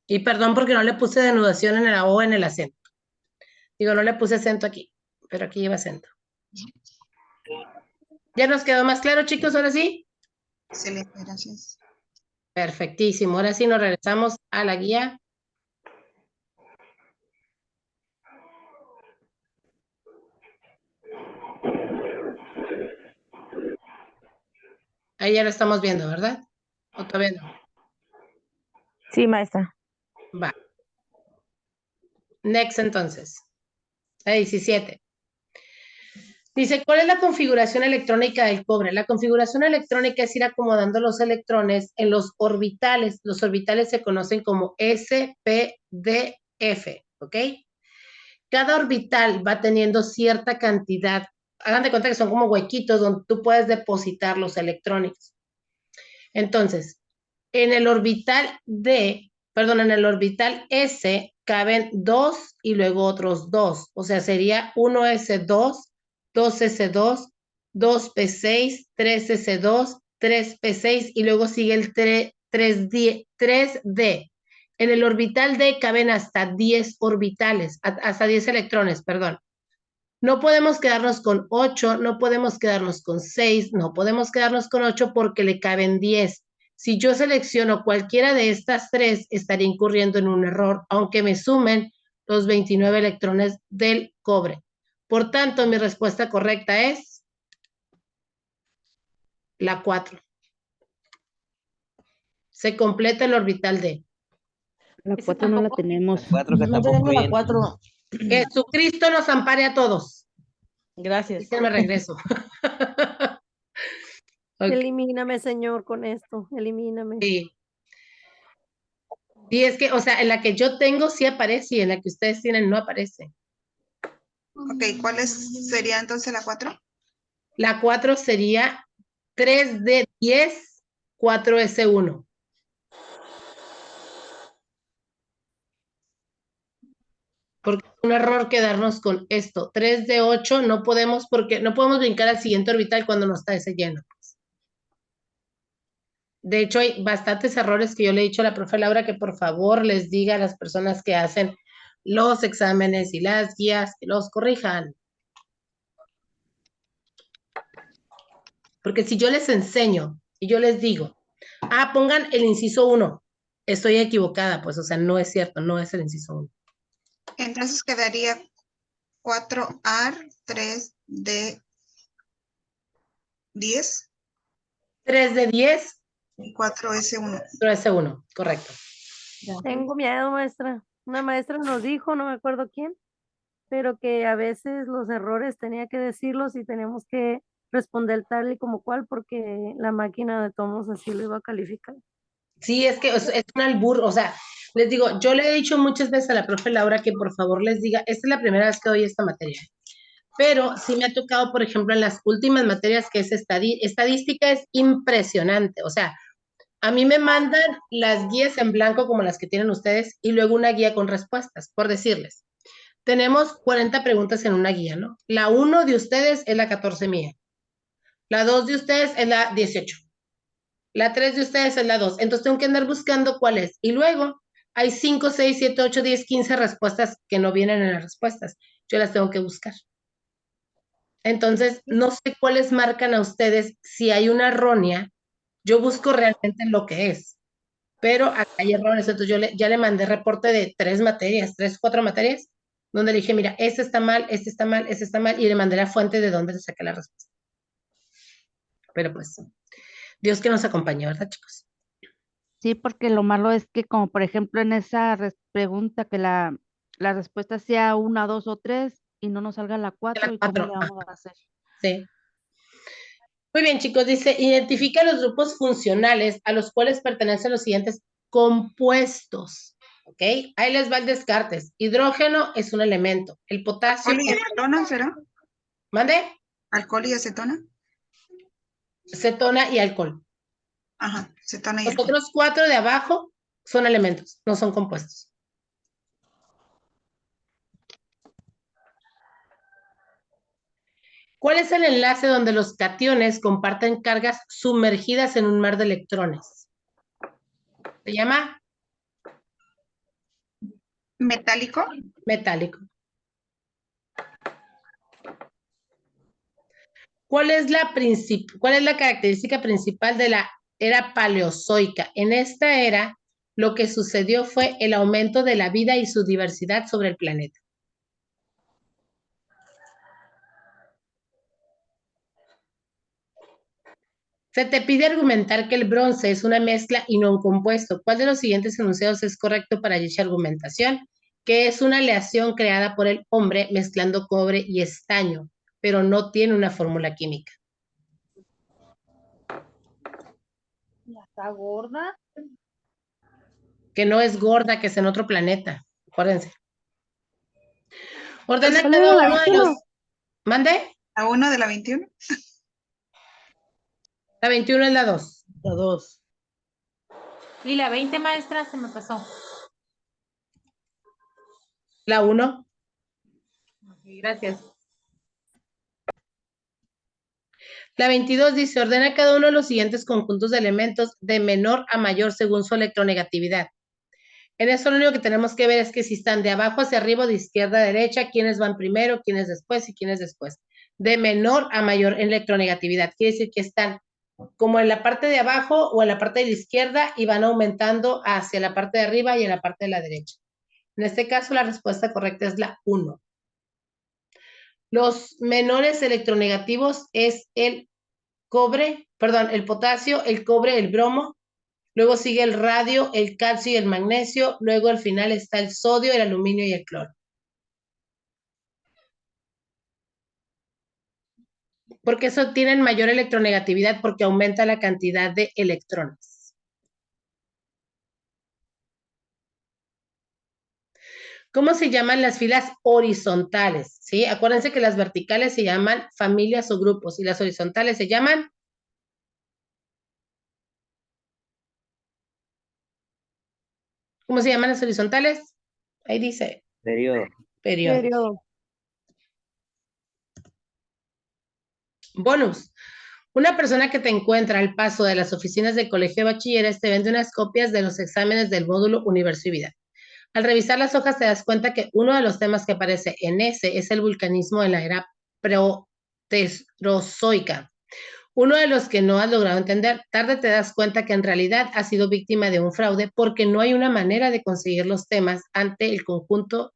Y perdón porque no le puse denudación en la O en el acento. Digo, no le puse acento aquí, pero aquí lleva acento. ¿Ya nos quedó más claro, chicos? Ahora sí. Excelente, gracias. Perfectísimo. Ahora sí nos regresamos a la guía. Ahí ya lo estamos viendo, ¿verdad? ¿O todavía no? Sí, maestra. Va. Next, entonces. 17. Dice, ¿cuál es la configuración electrónica del cobre? La configuración electrónica es ir acomodando los electrones en los orbitales. Los orbitales se conocen como S, P, D, F, ¿ok? Cada orbital va teniendo cierta cantidad. Hagan de cuenta que son como huequitos donde tú puedes depositar los electrones. Entonces, en el orbital en el orbital S caben 2 y luego otros 2. O sea, sería 1S2, 2S2, 2P6, 3S2, 3P6 y luego sigue el 3D. En el orbital D caben hasta 10 orbitales, hasta 10 electrones, perdón. No podemos quedarnos con 8, no podemos quedarnos con 6, no podemos quedarnos con 8 porque le caben 10. Si yo selecciono cualquiera de estas tres, estaría incurriendo en un error, aunque me sumen los 29 electrones del cobre. Por tanto, mi respuesta correcta es la 4. Se completa el orbital D. La 4 no la tenemos. La 4 que No tampoco tenemos la viene. 4. Jesucristo nos ampare a todos. Gracias. Me regreso. Ok. Elimíname, Señor, con esto. Elimíname. Sí. Y es que, o sea, en la que yo tengo sí aparece y en la que ustedes tienen no aparece. Ok, ¿cuál sería entonces la 4? La 4 sería 3D10, 4S1. Porque es un error quedarnos con esto. 3D8 no podemos porque no podemos brincar al siguiente orbital cuando no está ese lleno. De hecho, hay bastantes errores que yo le he dicho a la profe Laura que por favor les diga a las personas que hacen los exámenes y las guías que los corrijan. Porque si yo les enseño y yo les digo, pongan el inciso 1, estoy equivocada, pues, o sea, no es cierto, no es el inciso 1. Entonces quedaría 4AR, 3D10. 3D10. Y 4S1. 4S1, correcto. Tengo miedo, maestra. Una maestra nos dijo, no me acuerdo quién, pero que a veces los errores tenía que decirlos y teníamos que responder tal y como cual porque la máquina de tomos así lo iba a calificar. Sí, es que es un albur, o sea, les digo, yo le he dicho muchas veces a la profe Laura que por favor les diga, esta es la primera vez que doy esta materia, pero sí me ha tocado, por ejemplo, en las últimas materias que es estadística, es impresionante, o sea, a mí me mandan las guías en blanco como las que tienen ustedes y luego una guía con respuestas, por decirles. Tenemos 40 preguntas en una guía, ¿no? La 1 de ustedes es la 14 mía. La 2 de ustedes es la 18. La 3 de ustedes es la 2. Entonces tengo que andar buscando cuál es. Y luego hay 5, 6, 7, 8, 10, 15 respuestas que no vienen en las respuestas. Yo las tengo que buscar. Entonces, no sé cuáles marcan a ustedes. Si hay una errónea, yo busco realmente lo que es. Pero acá hay errores. Entonces yo ya le mandé reporte de 3 materias, 3, 4 materias, donde le dije, mira, este está mal, este está mal, este está mal, y le mandé la fuente de dónde le saqué la respuesta. Pero pues, Dios que nos acompañe, ¿verdad, chicos? Sí, porque lo malo es que, como por ejemplo en esa pregunta, que la respuesta sea 1, 2 o 3 y no nos salga la 4, ¿y cómo le vamos a hacer? Sí. Muy bien, chicos, dice, identifica los grupos funcionales a los cuales pertenecen los siguientes compuestos, ¿ok? Ahí les va el descartes. Hidrógeno es un elemento. El potasio... ¿Alcohol y acetona será? ¿Mande? ¿Alcohol y acetona? Cetona y alcohol. Ajá, cetona y Los alcohol. otros 4 de abajo son elementos, no son compuestos. ¿Cuál es el enlace donde los cationes comparten cargas sumergidas en un mar de electrones? ¿Se llama? Metálico. Metálico. ¿Cuál es la característica principal de la era paleozoica? En esta era, lo que sucedió fue el aumento de la vida y su diversidad sobre el planeta. Se te pide argumentar que el bronce es una mezcla y no un compuesto. ¿Cuál de los siguientes enunciados es correcto para dicha argumentación? Que es una aleación creada por el hombre mezclando cobre y estaño, pero no tiene una fórmula química. ¿Ya está gorda? Que no es gorda, que es en otro planeta. Acuérdense. Ordena ¿Cuál cada era la uno de 21? los... ¿Mande? ¿La 1 de la 21? La 21 es la 2. La 2. Y la 20, maestra, se me pasó. La 1. Gracias. La 22 dice, ordena cada uno de los siguientes conjuntos de elementos de menor a mayor según su electronegatividad. En eso lo único que tenemos que ver es que si están de abajo hacia arriba o de izquierda a derecha, quiénes van primero, quiénes después y quiénes después. De menor a mayor electronegatividad. Quiere decir que están como en la parte de abajo o en la parte de la izquierda y van aumentando hacia la parte de arriba y en la parte de la derecha. En este caso, la respuesta correcta es la 1. Los menores electronegativos es el cobre, perdón, el potasio, el cobre, el bromo. Luego sigue el radio, el calcio y el magnesio. Luego al final está el sodio, el aluminio y el cloro. Porque eso tienen mayor electronegatividad porque aumenta la cantidad de electrones. ¿Cómo se llaman las filas horizontales? ¿Sí? Acuérdense que las verticales se llaman familias o grupos y las horizontales se llaman... ¿Cómo se llaman las horizontales? Ahí dice. Periodo. Periodo. Bonus. Una persona que te encuentra al paso de las oficinas del colegio de bachilleres te vende unas copias de los exámenes del módulo Universo y Vida. Al revisar las hojas te das cuenta que uno de los temas que aparece en ese es el vulcanismo en la era proterozoica. Uno de los que no has logrado entender, tarde te das cuenta que en realidad has sido víctima de un fraude porque no hay una manera de conseguir los temas ante el conjunto,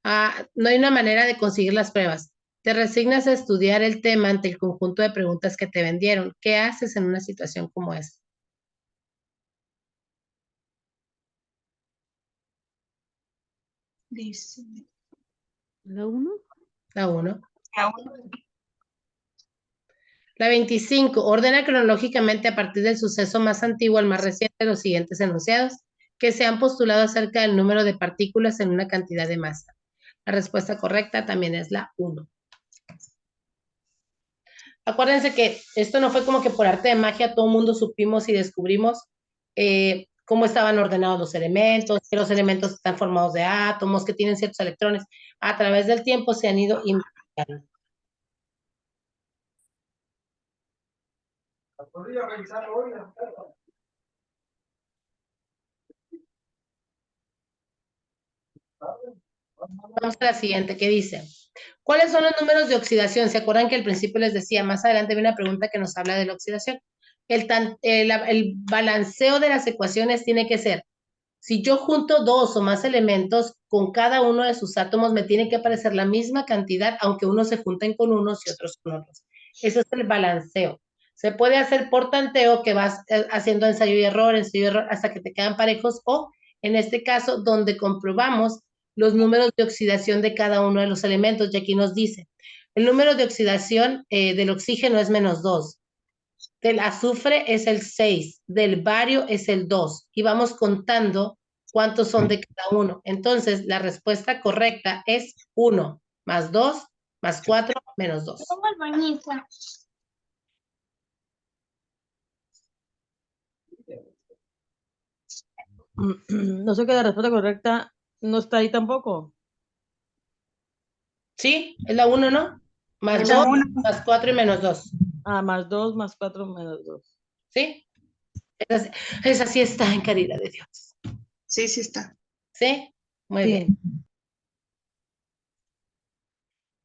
no hay una manera de conseguir las pruebas. Te resignas a estudiar el tema ante el conjunto de preguntas que te vendieron. ¿Qué haces en una situación como esta? Dice. ¿La 1? La 1. La 1. La 25. Ordena cronológicamente a partir del suceso más antiguo al más reciente los siguientes enunciados que se han postulado acerca del número de partículas en una cantidad de masa. La respuesta correcta también es la 1. Acuérdense que esto no fue como que por arte de magia todo el mundo supimos y descubrimos cómo estaban ordenados los elementos, que los elementos están formados de átomos, que tienen ciertos electrones. A través del tiempo se han ido investigando. Vamos a la siguiente, ¿qué dice? ¿Cuáles son los números de oxidación? ¿Se acuerdan que al principio les decía, más adelante viene una pregunta que nos habla de la oxidación? El balanceo de las ecuaciones tiene que ser, si yo junto dos o más elementos, con cada uno de sus átomos me tiene que aparecer la misma cantidad, aunque unos se junten con unos y otros con otros. Eso es el balanceo. Se puede hacer por tanteo, que vas haciendo ensayo y error, hasta que te quedan parejos, o en este caso, donde comprobamos los números de oxidación de cada uno de los elementos, y aquí nos dice, el número de oxidación del oxígeno es -2, del azufre es el 6, del bario es el 2, y vamos contando cuántos son de cada uno. Entonces, la respuesta correcta es 1, más 2, más 4, menos 2. No sé que la respuesta correcta no está ahí tampoco. Sí, es la 1, ¿no? Más La 2, uno. más 4 y menos 2. Más 2, más 4, menos 2. ¿Sí? Esa sí está en caridad de Dios. Sí, sí está. ¿Sí? Muy Sí. bien.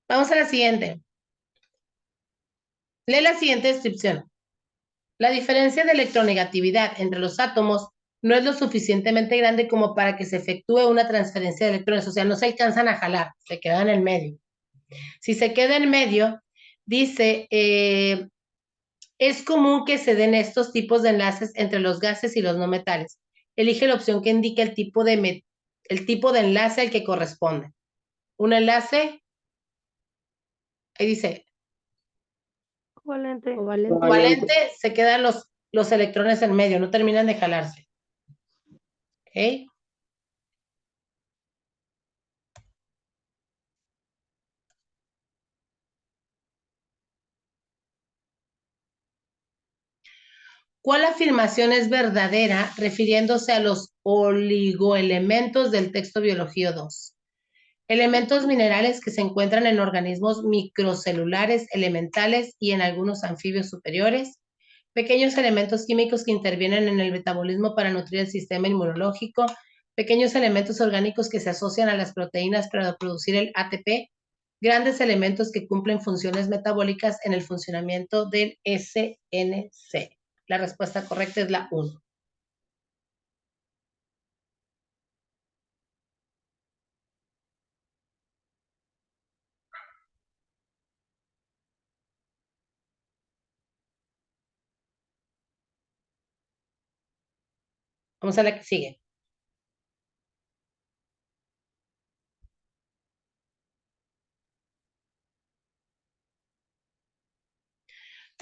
Vamos a la siguiente. Lee la siguiente descripción. La diferencia de electronegatividad entre los átomos no es lo suficientemente grande como para que se efectúe una transferencia de electrones, o sea, no se alcanzan a jalar, se quedan en medio. Si se queda en medio, dice, es común que se den estos tipos de enlaces entre los gases y los no metales. Elige la opción que indique el tipo de enlace al que corresponde. Un enlace, ahí dice, Covalente. covalente, se quedan los electrones en medio, no terminan de jalarse. ¿Ok? ¿Cuál afirmación es verdadera refiriéndose a los oligoelementos del texto Biología 2? Elementos minerales que se encuentran en organismos microcelulares, elementales y en algunos anfibios superiores. Pequeños elementos químicos que intervienen en el metabolismo para nutrir el sistema inmunológico. Pequeños elementos orgánicos que se asocian a las proteínas para producir el ATP. Grandes elementos que cumplen funciones metabólicas en el funcionamiento del SNC. La respuesta correcta es la 1. Vamos a la que sigue.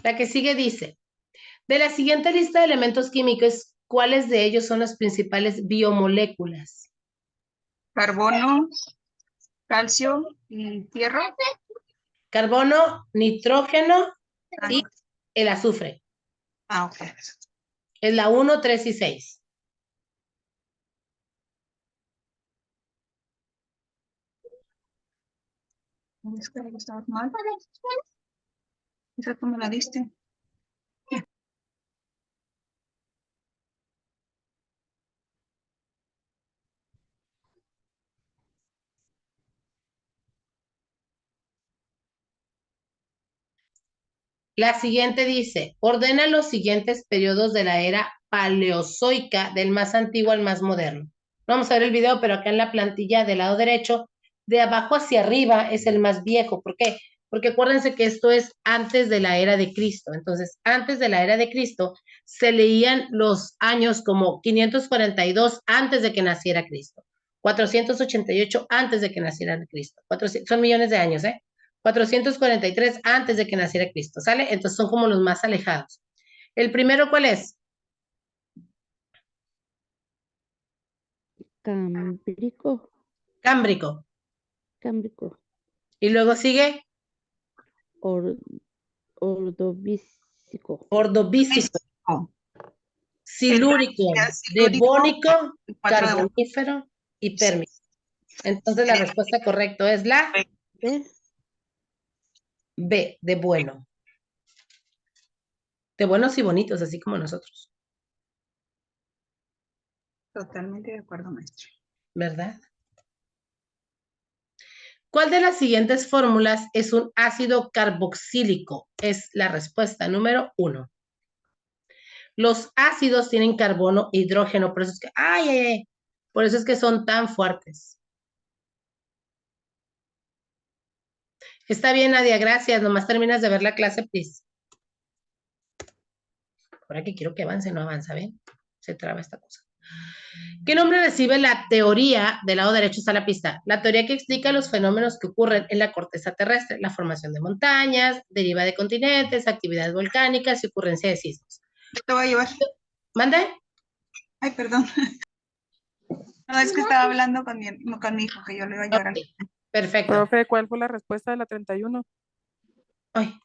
La que sigue dice, de la siguiente lista de elementos químicos, ¿cuáles de ellos son las principales biomoléculas? Carbono, calcio y tierra. Carbono, nitrógeno y el azufre. Ok. Es la 1, 3 y 6. Es que estabas mal. Esa tú me la diste. La siguiente dice, ordena los siguientes periodos de la era paleozoica del más antiguo al más moderno. Vamos a ver el video, pero acá en la plantilla del lado derecho, de abajo hacia arriba es el más viejo. ¿Por qué? Porque acuérdense que esto es antes de la era de Cristo. Entonces, antes de la era de Cristo, se leían los años como 542 antes de que naciera Cristo, 488 antes de que naciera Cristo. Son millones de años, ¿eh? 443 antes de que naciera Cristo, ¿sale? Entonces son como los más alejados. ¿El primero cuál es? Cámbrico. Cámbrico. Cámbrico. Y luego sigue Ordovícico. Ordovícico. Silúrico, devónico, carbonífero y pérmico. Entonces la respuesta correcta es la B, de bueno. De buenos y bonitos, así como nosotros. Totalmente de acuerdo, maestro. ¿Verdad? ¿Cuál de las siguientes fórmulas es un ácido carboxílico? Es la respuesta número 1. Los ácidos tienen carbono e hidrógeno, por eso es que, por eso es que son tan fuertes. Está bien, Nadia, gracias. Nomás terminas de ver la clase, please. Ahora que quiero que avance, no avanza, ¿ven? Se traba esta cosa. ¿Qué nombre recibe la teoría del lado derecho está la pista? La teoría que explica los fenómenos que ocurren en la corteza terrestre, la formación de montañas, deriva de continentes, actividades volcánicas y ocurrencia de sismos. Yo te voy a llevar. ¿Mande? Ay, perdón. No, es que estaba hablando con mi hijo, que yo le iba a llevar. Okay. Perfecto. Profe, ¿cuál fue la respuesta de la 31? Ay.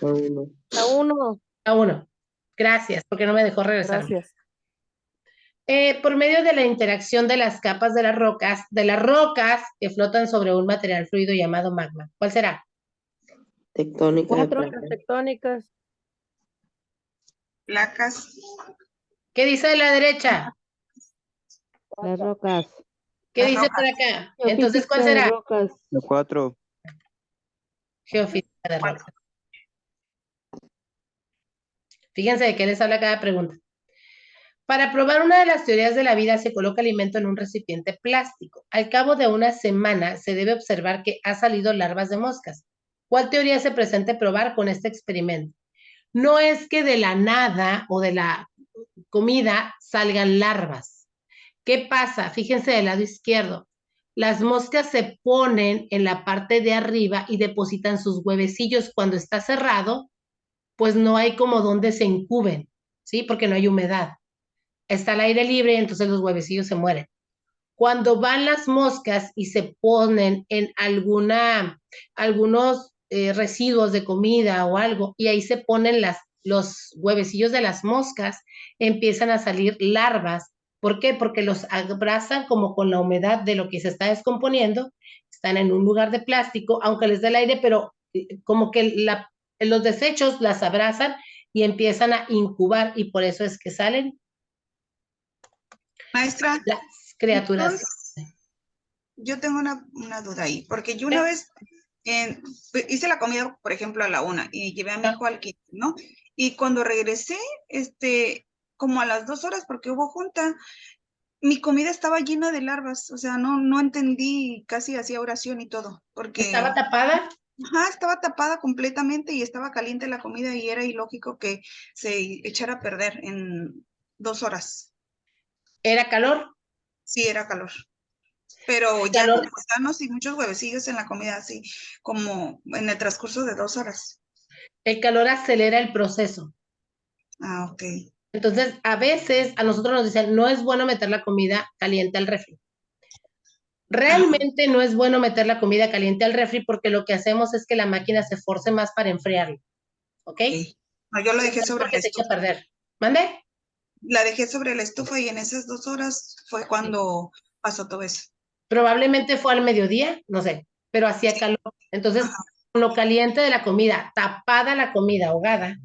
La 1. La 1. Gracias, porque no me dejó regresar. Gracias. Por medio de la interacción de las capas de las rocas que flotan sobre un material fluido llamado magma. ¿Cuál será? Tectónica de Rocas placas. tectónicas. Placas. ¿Qué dice de la derecha? Las rocas. ¿Qué Las dice rocas. por acá? Entonces, ¿cuál Geofísica de será? rocas. La 4. Geofísica de rocas. Fíjense de qué les habla cada pregunta. Para probar una de las teorías de la vida se coloca alimento en un recipiente plástico. Al cabo de una semana se debe observar que ha salido larvas de moscas. ¿Cuál teoría se presenta probar con este experimento? No es que de la nada o de la comida salgan larvas. ¿Qué pasa? Fíjense del lado izquierdo. Las moscas se ponen en la parte de arriba y depositan sus huevecillos. Cuando está cerrado, pues no hay como donde se incuben, ¿sí? Porque no hay humedad. Está al aire libre y entonces los huevecillos se mueren. Cuando van las moscas y se ponen en algunos residuos de comida o algo, y ahí se ponen los huevecillos de las moscas, empiezan a salir larvas. ¿Por qué? Porque los abrazan como con la humedad de lo que se está descomponiendo, están en un lugar de plástico, aunque les dé el aire, pero como que los desechos las abrazan y empiezan a incubar, y por eso es que salen Maestra, las criaturas. entonces, yo tengo una duda ahí, porque yo una vez hice la comida, por ejemplo, a la 1 y llevé a mi hijo al kinder, ¿no? Y cuando regresé, como a las 2 horas, porque hubo junta, mi comida estaba llena de larvas, o sea, no entendí, casi hacía oración y todo, porque... ¿Estaba tapada? Ajá, estaba tapada completamente y estaba caliente la comida y era ilógico que se echara a perder en 2 horas. ¿Era calor? Sí, era calor. Pero ya con gusanos y muchos huevecillos en la comida, así como en el transcurso de 2 horas. El calor acelera el proceso. Ah, ok. Entonces, a veces a nosotros nos dicen, no es bueno meter la comida caliente al refri. Realmente no es bueno meter la comida caliente al refri porque lo que hacemos es que la máquina se force más para enfriarlo. ¿Ok? No, yo lo dejé sobre porque la se echa a estufa. perder. ¿Mande? La dejé sobre la estufa y en esas 2 horas fue cuando pasó todo eso. Probablemente fue al mediodía, no sé, pero hacía calor. Entonces, con lo caliente de la comida, tapada la comida, ahogada,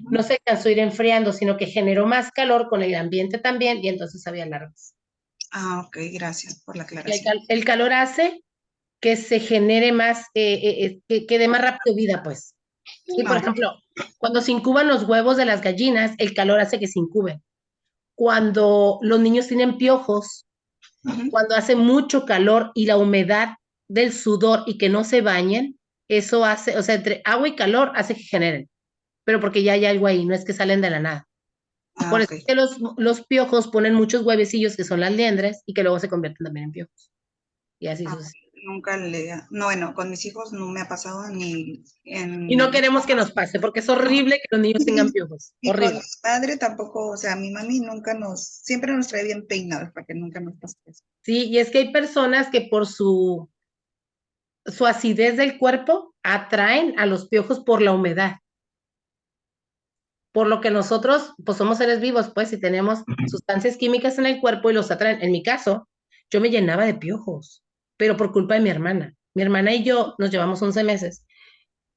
no se alcanzó a ir enfriando, sino que generó más calor con el ambiente también y entonces había larvas. Ah, ok, gracias por la Y aclaración. el calor hace que se genere más, que dé más rápido vida, pues. Sí, por ejemplo, cuando se incuban los huevos de las gallinas, el calor hace que se incuben. Cuando los niños tienen piojos, cuando hace mucho calor y la humedad del sudor y que no se bañen, eso hace, o sea, entre agua y calor hace que generen, pero porque ya hay algo ahí, no es que salen de la nada. Por eso es que los piojos ponen muchos huevecillos que son las liendres y que luego se convierten también en piojos. Y así sucede. Nunca no, bueno, con mis hijos no me ha pasado ni en... Y no queremos que nos pase, porque es horrible que los niños tengan piojos. Y Horrible. con mi madre tampoco, o sea, mi mami siempre nos trae bien peinados para que nunca nos pase eso. Sí, y es que hay personas que por su acidez del cuerpo atraen a los piojos por la humedad. Por lo que nosotros, pues somos seres vivos, pues, y tenemos sustancias químicas en el cuerpo y los atraen. En mi caso, yo me llenaba de piojos, pero por culpa de mi hermana. Mi hermana y yo nos llevamos 11 meses.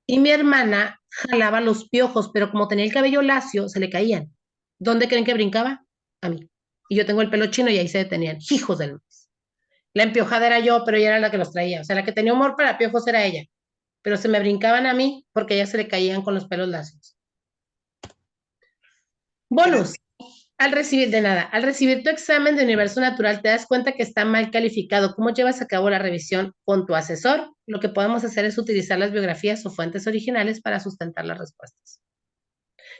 Y mi hermana jalaba los piojos, pero como tenía el cabello lacio, se le caían. ¿Dónde creen que brincaba? A mí. Y yo tengo el pelo chino y ahí se detenían. Hijos del maíz. La empiojada era yo, pero ella era la que los traía. O sea, la que tenía humor para piojos era ella. Pero se me brincaban a mí porque a ella se le caían con los pelos lacios. Bonus. Al recibir tu examen de universo natural, te das cuenta que está mal calificado. ¿Cómo llevas a cabo la revisión con tu asesor? Lo que podemos hacer es utilizar las biografías o fuentes originales para sustentar las respuestas.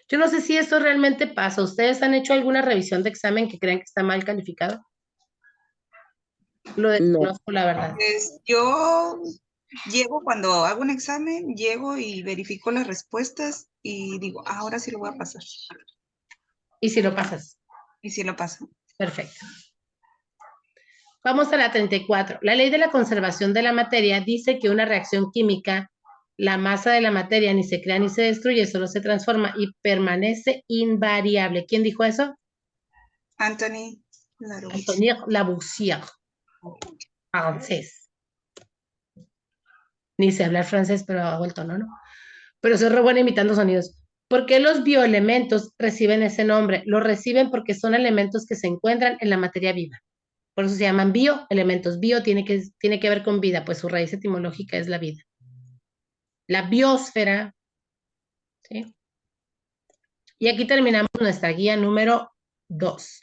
Yo no sé si esto realmente pasa. ¿Ustedes han hecho alguna revisión de examen que crean que está mal calificado? Lo desconozco, la verdad. Pues yo llego cuando hago un examen, llego y verifico las respuestas y digo, ahora sí lo voy a pasar. ¿Y si lo pasas? Y si lo paso. Perfecto. Vamos a la 34. La ley de la conservación de la materia dice que una reacción química, la masa de la materia ni se crea ni se destruye, solo se transforma y permanece invariable. ¿Quién dijo eso? Anthony Lavoisier, francés. Ni sé hablar francés, pero hago el tono, ¿no? pero soy re buena imitando sonidos. ¿Por qué los bioelementos reciben ese nombre? Lo reciben porque son elementos que se encuentran en la materia viva. Por eso se llaman bioelementos. Bio tiene que ver con vida, pues su raíz etimológica es la vida. La biosfera, ¿sí? Y aquí terminamos nuestra guía número 2.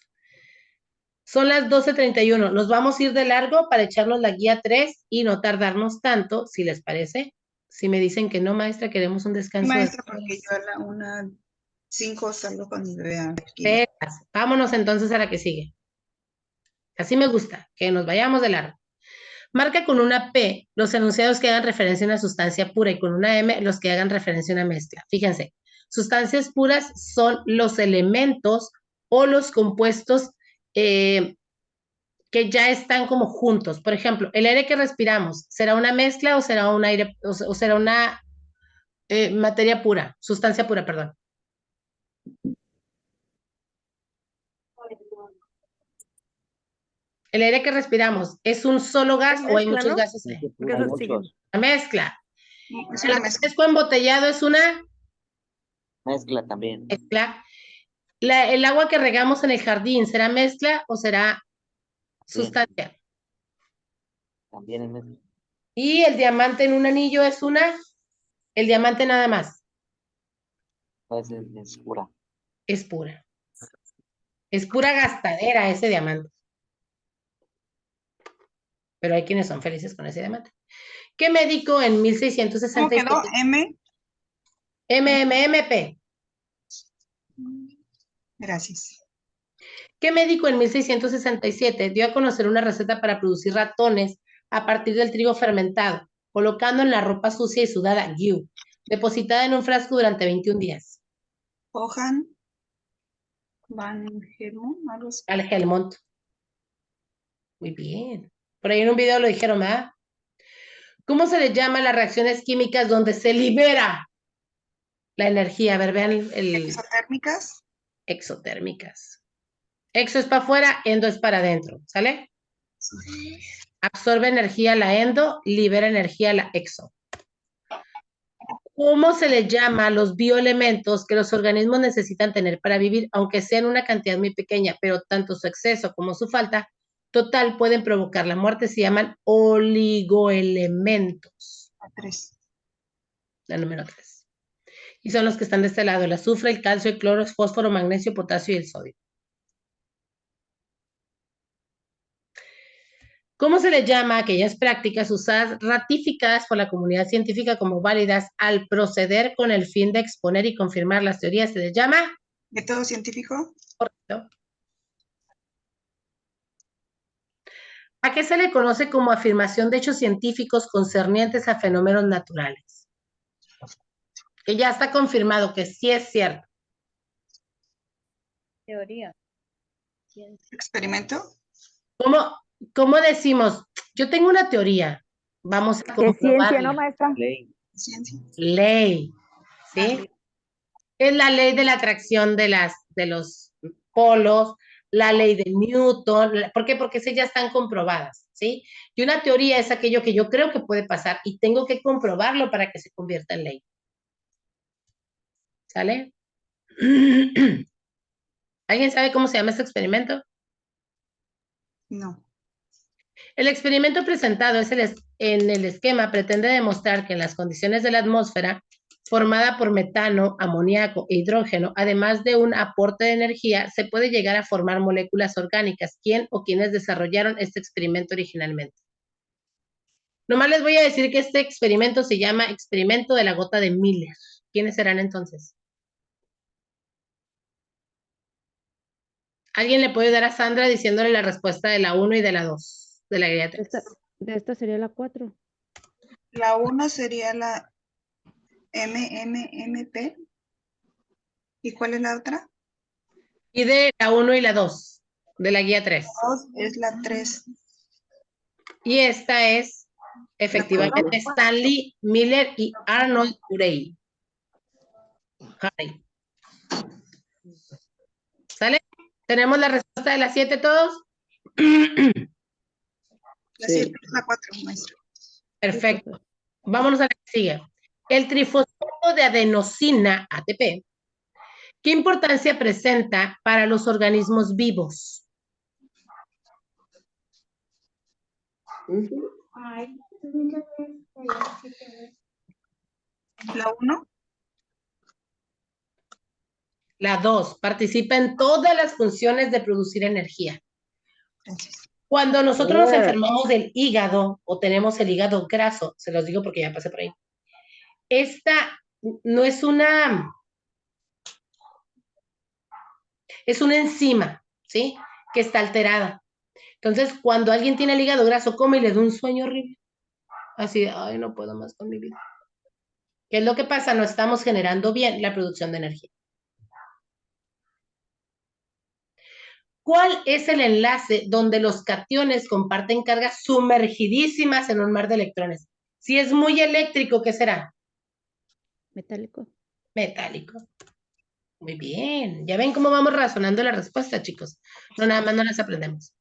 Son las 12:31. Nos vamos a ir de largo para echarnos la guía 3 y no tardarnos tanto, si les parece. Si me dicen que no, maestra, queremos un descanso. Maestra, porque yo a la 1:05 salgo con mi bebé. Vámonos entonces a la que sigue. Así me gusta, que nos vayamos de largo. Marca con una P los enunciados que hagan referencia a una sustancia pura y con una M los que hagan referencia a una mezcla. Fíjense, sustancias puras son los elementos o los compuestos que ya están como juntos. Por ejemplo, el aire que respiramos, ¿será una mezcla o será un aire o será una materia pura, sustancia pura, perdón? El aire que respiramos, ¿es un solo gas o hay muchos gases? Hay muchos. La mezcla. Es El una mezcla. refresco embotellado es una Mezcla también. mezcla. El agua que regamos en el jardín, ¿será mezcla o será sustancia? También es mezcla. Y el diamante en un anillo es el diamante nada más. Pues es pura. Es pura. Es pura gastadera ese diamante. Pero hay quienes son felices con ese diamante. ¿Qué médico en 1667? ¿Cómo quedó? M. MMMP. Gracias. ¿Qué médico en 1667 dio a conocer una receta para producir ratones a partir del trigo fermentado, colocando en la ropa sucia y sudada Gu, depositada en un frasco durante 21 días? Johann Van Helmont, algo así. Al Helmont. Muy bien. Por ahí en un video lo dijeron, ¿verdad? ¿Cómo se le llama a las reacciones químicas donde se libera la energía? A ver, vean Exotérmicas. Exotérmicas. Exo es para afuera, endo es para adentro, ¿sale? Absorbe energía la endo, libera energía la exo. ¿Cómo se le llama a los bioelementos que los organismos necesitan tener para vivir, aunque sean una cantidad muy pequeña, pero tanto su exceso como su falta total pueden provocar la muerte? Se llaman oligoelementos. La número 3. Y son los que están de este lado: el azufre, el calcio, el cloro, el fósforo, magnesio, potasio y el sodio. ¿Cómo se le llama a aquellas prácticas usadas, ratificadas por la comunidad científica como válidas al proceder con el fin de exponer y confirmar las teorías? Se les llama método científico. Correcto. ¿A qué se le conoce como afirmación de hechos científicos concernientes a fenómenos naturales? Que ya está confirmado que sí es cierto. Teoría. Experimento. ¿Cómo decimos? Yo tengo una teoría. Vamos a comprobarla. ¿Qué ciencia, no, maestra? Ley. Ley. ¿Sí? Es la ley de la atracción de los polos, la ley de Newton. ¿Por qué? Porque esas ya están comprobadas, ¿sí? Y una teoría es aquello que yo creo que puede pasar y tengo que comprobarlo para que se convierta en ley. ¿Sale? ¿Alguien sabe cómo se llama este experimento? No. El experimento presentado en el esquema pretende demostrar que en las condiciones de la atmósfera, formada por metano, amoníaco e hidrógeno, además de un aporte de energía, se puede llegar a formar moléculas orgánicas. ¿Quién o quiénes desarrollaron este experimento originalmente? Nomás les voy a decir que este experimento se llama experimento de la gota de Miller. ¿Quiénes serán entonces? ¿Alguien le puede dar a Sandra diciéndole la respuesta de la 1 y de la 2? De la guía 3. De esta sería la 4. La 1 sería la MMMP. ¿Y cuál es la otra? Y de la 1 y la 2, de la guía 3. La 2 es la 3. Y esta es, efectivamente, Stanley Miller y Arnold Urey. ¿Sale? ¿Tenemos la respuesta de las 7 todos? La 7 es la 4, maestro. Perfecto. Vámonos a la que sigue. El trifosfato tipo de adenosina, ATP, ¿qué importancia presenta para los organismos vivos? La 1. La 2, participa en todas las funciones de producir energía. Cuando nosotros nos enfermamos del hígado o tenemos el hígado graso, se los digo porque ya pasé por ahí, esta no es es una enzima, ¿sí? Que está alterada. Entonces, cuando alguien tiene el hígado graso, come y le da un sueño horrible. Así de, ay, no puedo más con mi vida. ¿Qué es lo que pasa? No estamos generando bien la producción de energía. ¿Cuál es el enlace donde los cationes comparten cargas sumergidísimas en un mar de electrones? Si es muy eléctrico, ¿qué será? Metálico. Metálico. Muy bien. Ya ven cómo vamos razonando la respuesta, chicos. No, nada más no las aprendemos.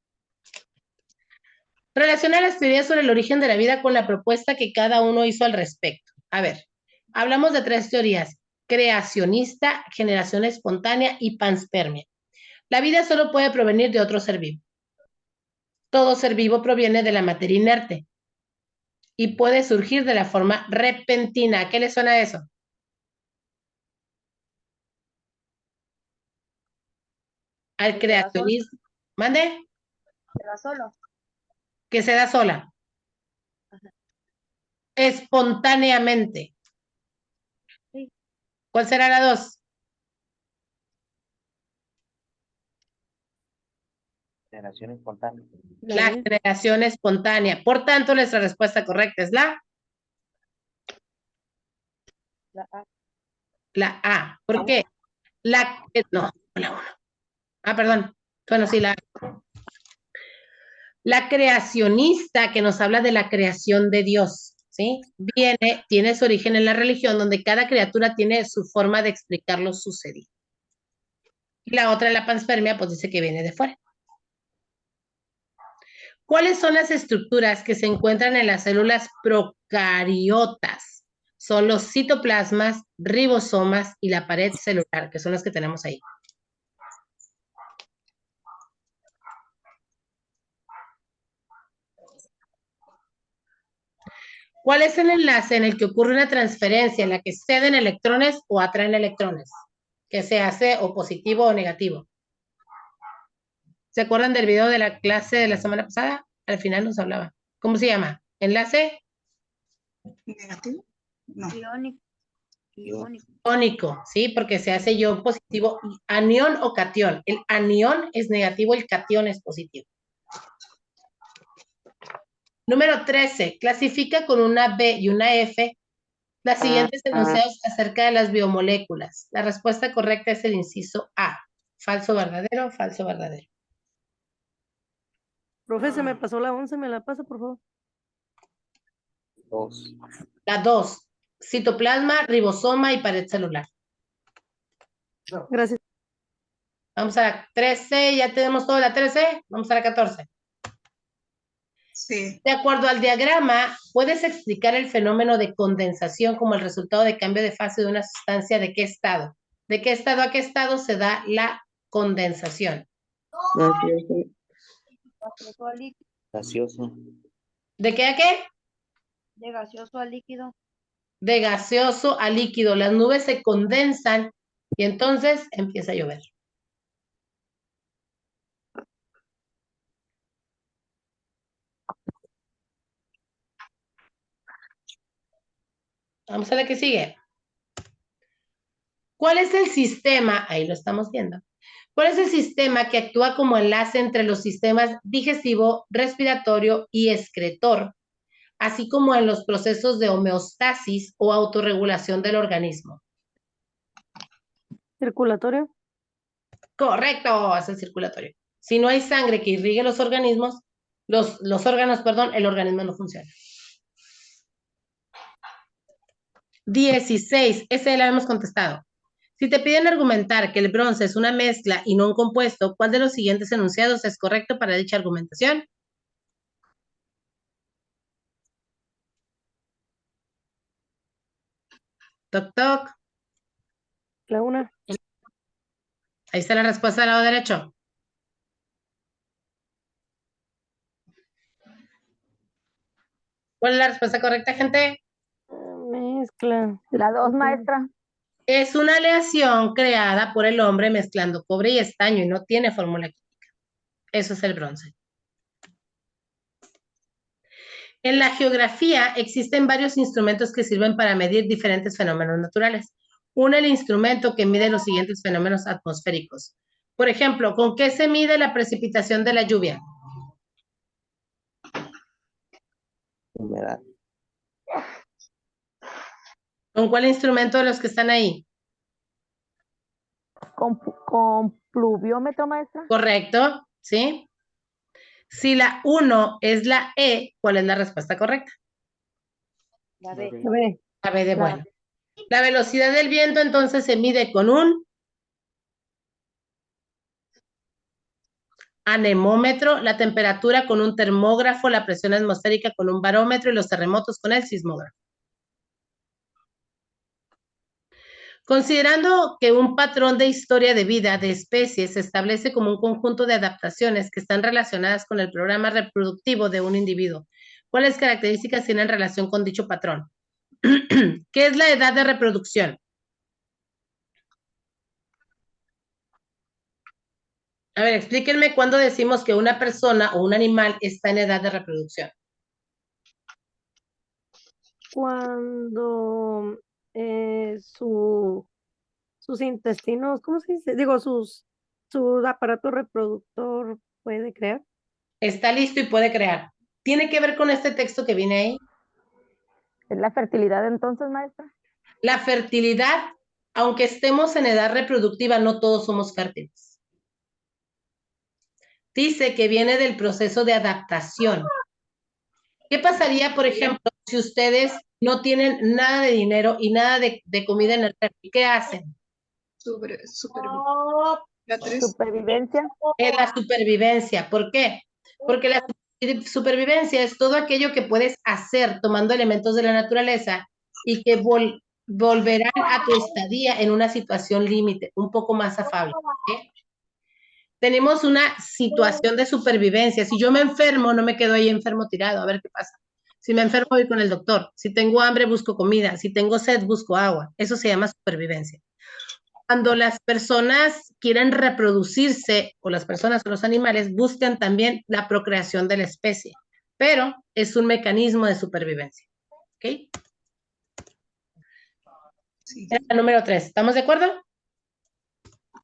Relaciona las teorías sobre el origen de la vida con la propuesta que cada uno hizo al respecto. A ver, hablamos de 3 teorías: creacionista, generación espontánea y panspermia. La vida solo puede provenir de otro ser vivo. Todo ser vivo proviene de la materia inerte y puede surgir de la forma repentina. ¿Qué le suena a eso? Al creacionismo. ¿Mande? Se da solo. Que se da sola. Espontáneamente. Sí. ¿Cuál será la 2? Generación espontánea. La generación espontánea. Por tanto, nuestra respuesta correcta es la A. La A. ¿Por qué? No, la 1. Ah, perdón. Bueno, sí, la A. La creacionista, que nos habla de la creación de Dios, ¿sí? Tiene su origen en la religión, donde cada criatura tiene su forma de explicar lo sucedido. Y la otra, la panspermia, pues dice que viene de fuera. ¿Cuáles son las estructuras que se encuentran en las células procariotas? Son los citoplasmas, ribosomas y la pared celular, que son las que tenemos ahí. ¿Cuál es el enlace en el que ocurre una transferencia en la que ceden electrones o atraen electrones? Que se hace o positivo o negativo. ¿Se acuerdan del video de la clase de la semana pasada? Al final nos hablaba. ¿Cómo se llama? ¿Enlace? ¿Negativo? No. Iónico, ¿sí? Porque se hace ion positivo, anión o catión. El anión es negativo, el catión es positivo. Número 13. Clasifica con una B y una F las siguientes enunciados acerca de las biomoléculas. La respuesta correcta es el inciso A. Falso, verdadero, falso, verdadero. Profe, se me pasó la 11, ¿me la pasa, por favor? 2. La 2. Citoplasma, ribosoma y pared celular. Gracias. Vamos a la 13, ya tenemos toda la 13. Vamos a la 14. Sí. De acuerdo al diagrama, ¿puedes explicar el fenómeno de condensación como el resultado de cambio de fase de una sustancia? ¿De qué estado? ¿De qué estado a qué estado se da la condensación? Gaseoso a líquido. Gaseoso. ¿De qué a qué? De gaseoso a líquido. De gaseoso a líquido. Las nubes se condensan y entonces empieza a llover. Vamos a la que sigue. ¿Cuál es el sistema? Ahí lo estamos viendo. ¿Cuál es el sistema que actúa como enlace entre los sistemas digestivo, respiratorio y excretor, así como en los procesos de homeostasis o autorregulación del organismo? ¿Circulatorio? Correcto, es el circulatorio. Si no hay sangre que irrigue los organismos, los órganos, perdón, el organismo no funciona. 16, ese la hemos contestado. Si te piden argumentar que el bronce es una mezcla y no un compuesto, ¿cuál de los siguientes enunciados es correcto para dicha argumentación? Toc, toc. La una. Ahí está la respuesta del lado derecho. ¿Cuál es la respuesta correcta, gente? Mezcla. La 2, maestra. Es una aleación creada por el hombre mezclando cobre y estaño y no tiene fórmula química. Eso es el bronce. En la geografía existen varios instrumentos que sirven para medir diferentes fenómenos naturales. Uno, el instrumento que mide los siguientes fenómenos atmosféricos. Por ejemplo, ¿con qué se mide la precipitación de la lluvia? Humedad. ¿Con cuál instrumento de los que están ahí? Con pluviómetro, maestra. Correcto, ¿sí? Si la 1 es la E, ¿cuál es la respuesta correcta? La B. La B. La B de bueno. La velocidad del viento entonces se mide con un anemómetro, la temperatura con un termógrafo, la presión atmosférica con un barómetro y los terremotos con el sismógrafo. Considerando que un patrón de historia de vida de especies se establece como un conjunto de adaptaciones que están relacionadas con el programa reproductivo de un individuo, ¿cuáles características tienen relación con dicho patrón? ¿Qué es la edad de reproducción? A ver, explíquenme cuándo decimos que una persona o un animal está en edad de reproducción. Cuando sus intestinos, ¿cómo se dice? Digo, su aparato reproductor puede crear. Está listo y puede crear. ¿Tiene que ver con este texto que viene ahí? ¿Es la fertilidad entonces, maestra? La fertilidad, aunque estemos en edad reproductiva, no todos somos fértiles. Dice que viene del proceso de adaptación. ¿Qué pasaría, por ejemplo, si ustedes no tienen nada de dinero y nada de comida en el refri? ¿Qué hacen? Supervivencia. Es la supervivencia. ¿Por qué? Porque la supervivencia es todo aquello que puedes hacer tomando elementos de la naturaleza y que volverán a tu estadía en una situación límite, un poco más afable. ¿Okay? Tenemos una situación de supervivencia. Si yo me enfermo, no me quedo ahí enfermo tirado, a ver qué pasa. Si me enfermo, voy con el doctor. Si tengo hambre, busco comida. Si tengo sed, busco agua. Eso se llama supervivencia. Cuando las personas quieren reproducirse, o las personas o los animales, buscan también la procreación de la especie, pero es un mecanismo de supervivencia. ¿Ok? Sí. Número 3. ¿Estamos de acuerdo?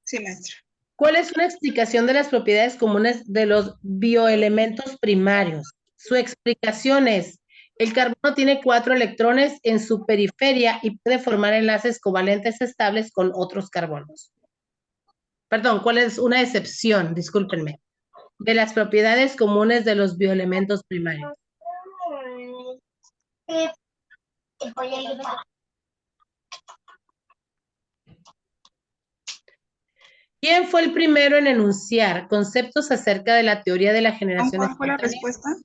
Sí, maestra. ¿Cuál es una explicación de las propiedades comunes de los bioelementos primarios? Su explicación es: el carbono tiene 4 electrones en su periferia y puede formar enlaces covalentes estables con otros carbonos. Perdón, ¿cuál es una excepción? Discúlpenme. De las propiedades comunes de los bioelementos primarios. ¿Quién fue el primero en enunciar conceptos acerca de la teoría de la generación ¿Cuál fue la espontánea?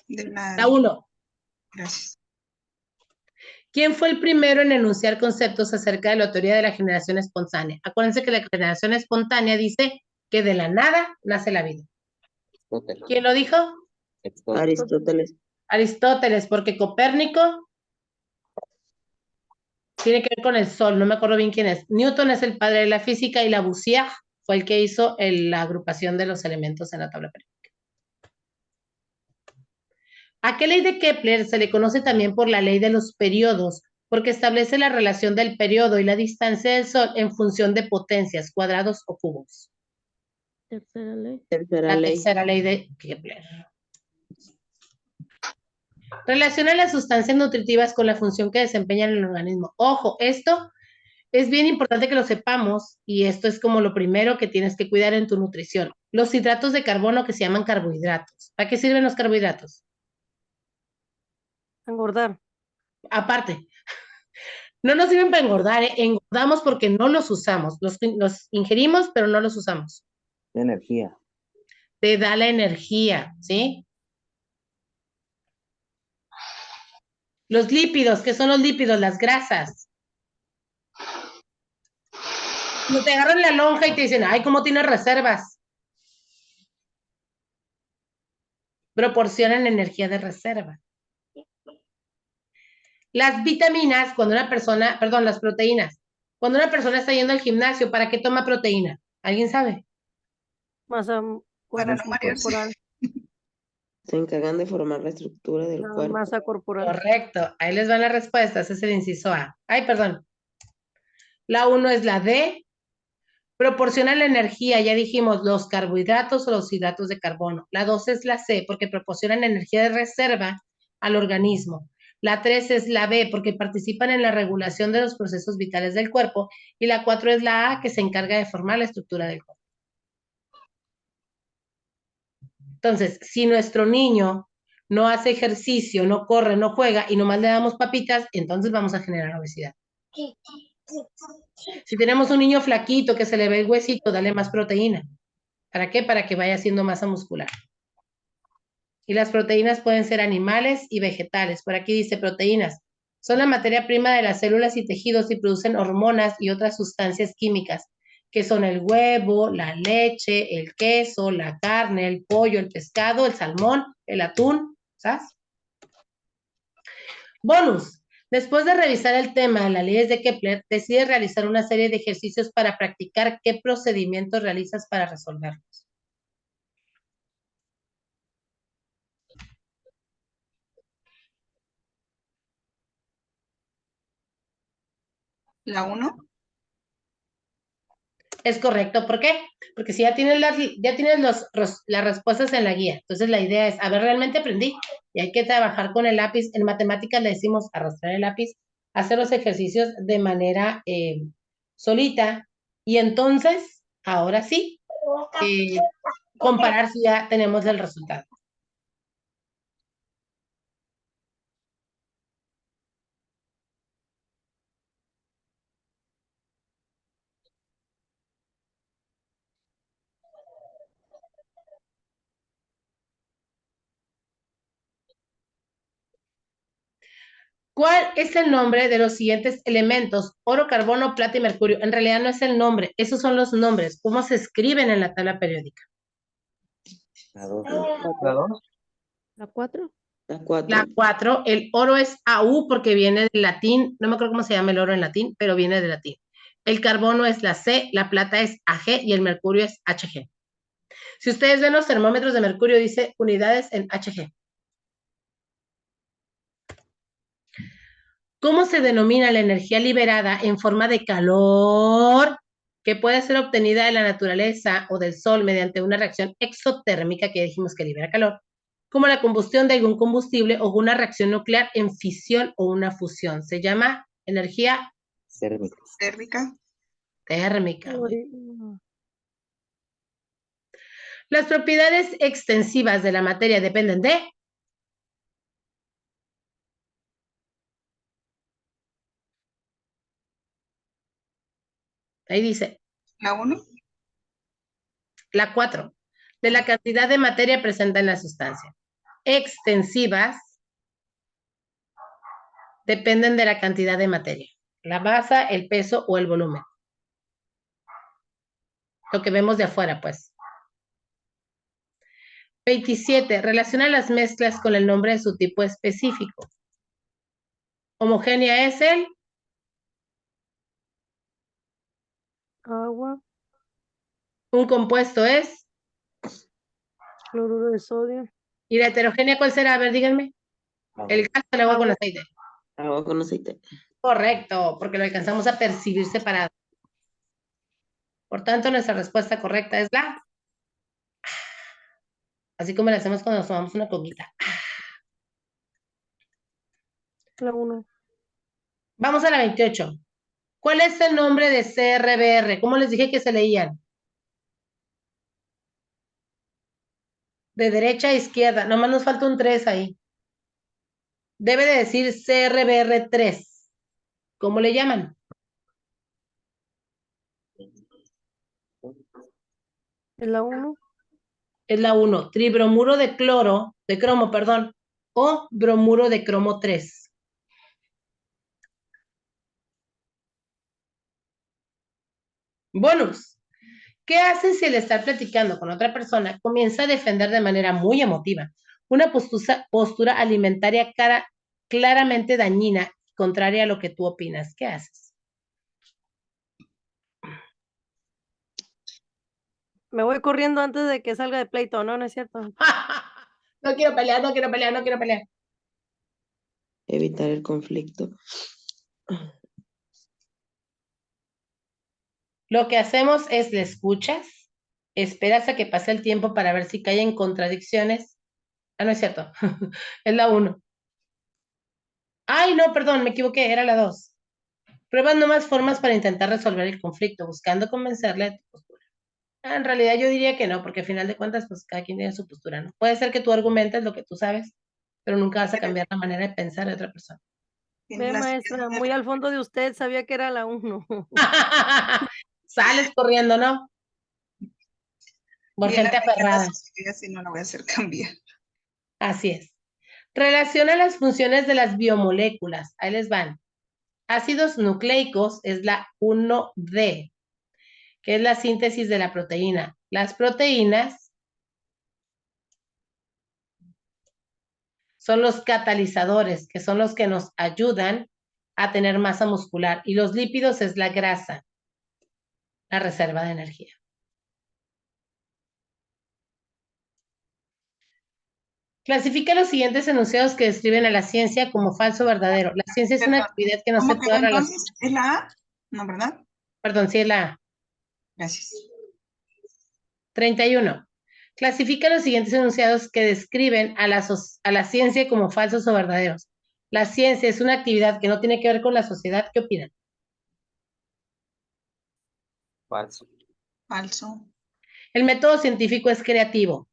respuesta? La 1. Gracias. ¿Quién fue el primero en enunciar conceptos acerca de la teoría de la generación espontánea? Acuérdense que la generación espontánea dice que de la nada nace la vida. Aristóteles. ¿Quién lo dijo? Aristóteles. Aristóteles, porque Copérnico tiene que ver con el sol, no me acuerdo bien quién es. Newton es el padre de la física y Lavoisier fue el que hizo la agrupación de los elementos en la tabla periódica. ¿A qué ley de Kepler se le conoce también por la ley de los periodos? Porque establece la relación del periodo y la distancia del Sol en función de potencias, cuadrados o cubos. Tercera ley. Tercera ley. Tercera ley de Kepler. Relaciona las sustancias nutritivas con la función que desempeñan en el organismo. Ojo, esto es bien importante que lo sepamos y esto es como lo primero que tienes que cuidar en tu nutrición. Los hidratos de carbono que se llaman carbohidratos. ¿Para qué sirven los carbohidratos? Engordar. Aparte, no nos sirven para engordar, ¿eh? Engordamos porque no los usamos. Los ingerimos, pero no los usamos. Energía. Te da la energía, ¿sí? Los lípidos, ¿qué son los lípidos? Las grasas. Cuando te agarran la lonja y te dicen, ay, ¿cómo tienes reservas? Proporcionan energía de reserva. Las vitaminas, cuando una persona, perdón, las proteínas, cuando una persona está yendo al gimnasio, ¿para qué toma proteína? ¿Alguien sabe? Masa Para no marearse. corporal. Se encargan de formar la estructura del cuerpo. Masa corporal. Correcto. Ahí les van las respuestas. Ese es el inciso A. Ay, perdón. La 1 es la D. Proporciona la energía, ya dijimos, los carbohidratos o los hidratos de carbono. La 2 es la C, porque proporcionan energía de reserva al organismo. La 3 es la B, porque participan en la regulación de los procesos vitales del cuerpo. Y la 4 es la A, que se encarga de formar la estructura del cuerpo. Entonces, si nuestro niño no hace ejercicio, no corre, no juega y nomás le damos papitas, entonces vamos a generar obesidad. Si tenemos un niño flaquito que se le ve el huesito, dale más proteína. ¿Para qué? Para que vaya haciendo masa muscular. Y las proteínas pueden ser animales y vegetales. Por aquí dice proteínas. Son la materia prima de las células y tejidos y producen hormonas y otras sustancias químicas, que son el huevo, la leche, el queso, la carne, el pollo, el pescado, el salmón, el atún, ¿sabes? Bonus. Después de revisar el tema de las leyes de Kepler, decides realizar una serie de ejercicios para practicar qué procedimientos realizas para resolverlos. La 1. Es correcto. ¿Por qué? Porque si ya tienes las respuestas en la guía, entonces la idea es, a ver, realmente aprendí y hay que trabajar con el lápiz. En matemáticas le decimos arrastrar el lápiz, hacer los ejercicios de manera solita y entonces, ahora sí, comparar si ya tenemos el resultado. ¿Cuál es el nombre de los siguientes elementos? Oro, carbono, plata y mercurio. En realidad no es el nombre, esos son los nombres. ¿Cómo se escriben en la tabla periódica? La 2. ¿La 4? La 4. La 4, el oro es AU porque viene del latín, no me acuerdo cómo se llama el oro en latín, pero viene del latín. El carbono es la C, la plata es AG y el mercurio es HG. Si ustedes ven los termómetros de mercurio, dice unidades en HG. ¿Cómo se denomina la energía liberada en forma de calor que puede ser obtenida de la naturaleza o del sol mediante una reacción exotérmica que dijimos que libera calor, como la combustión de algún combustible o una reacción nuclear en fisión o una fusión? Se llama energía Térmica. térmica. Las propiedades extensivas de la materia dependen de... Ahí dice. La 1. La 4. De la cantidad de materia presente en la sustancia. Extensivas dependen de la cantidad de materia. La masa, el peso o el volumen. Lo que vemos de afuera, pues. 27. Relaciona las mezclas con el nombre de su tipo específico. Homogénea es el... Agua. Un compuesto es... Cloruro de sodio. ¿Y la heterogénea cuál será? A ver, díganme. El gas o el agua con aceite. Agua con aceite. Correcto, porque lo alcanzamos a percibir separado. Por tanto, nuestra respuesta correcta es la... Así como le hacemos cuando nos tomamos una coquita. La 1. Vamos a la 28. ¿Cuál es el nombre de CRBR? ¿Cómo les dije que se leían? De derecha a izquierda. Nomás nos falta un 3 ahí. Debe de decir CRBR3. ¿Cómo le llaman? ¿Es la 1? Es la 1. Tribromuro de cromo, perdón. O bromuro de cromo 3. Bonus. ¿Qué haces si al estar platicando con otra persona comienza a defender de manera muy emotiva una postura alimentaria claramente dañina, contraria a lo que tú opinas? ¿Qué haces? Me voy corriendo antes de que salga de pleito, ¿no? ¿No es cierto? No quiero pelear, no quiero pelear, no quiero pelear. Evitar el conflicto. Lo que hacemos es le escuchas, esperas a que pase el tiempo para ver si cae en contradicciones. Ah, no es cierto. Es la 1. Ay, no, perdón, me equivoqué, era la 2. Pruebas nuevas formas para intentar resolver el conflicto, buscando convencerle de tu postura. En realidad yo diría que no, porque al final de cuentas, pues cada quien tiene su postura, ¿no? Puede ser que tú argumentes lo que tú sabes, pero nunca vas a cambiar la manera de pensar de otra persona. Ve, maestra, muy al fondo de usted sabía que era la 1. Sales corriendo, ¿no? Por gente aferrada. Así no la voy a hacer cambiar. Así es. Relaciona las funciones de las biomoléculas. Ahí les van. Ácidos nucleicos es la 1D, que es la síntesis de la proteína. Las proteínas son los catalizadores, que son los que nos ayudan a tener masa muscular. Y los lípidos es la grasa, la reserva de energía. Clasifica los siguientes enunciados que describen a la ciencia como falso o verdadero. La ciencia es una actividad que no se puede relacionar. Entonces, ¿es la A? No, ¿verdad? Perdón, sí es la A. Gracias. 31. Clasifica los siguientes enunciados que describen a la ciencia como falsos o verdaderos. La ciencia es una actividad que no tiene que ver con la sociedad. ¿Qué opinan? Falso. Falso. El método científico es creativo.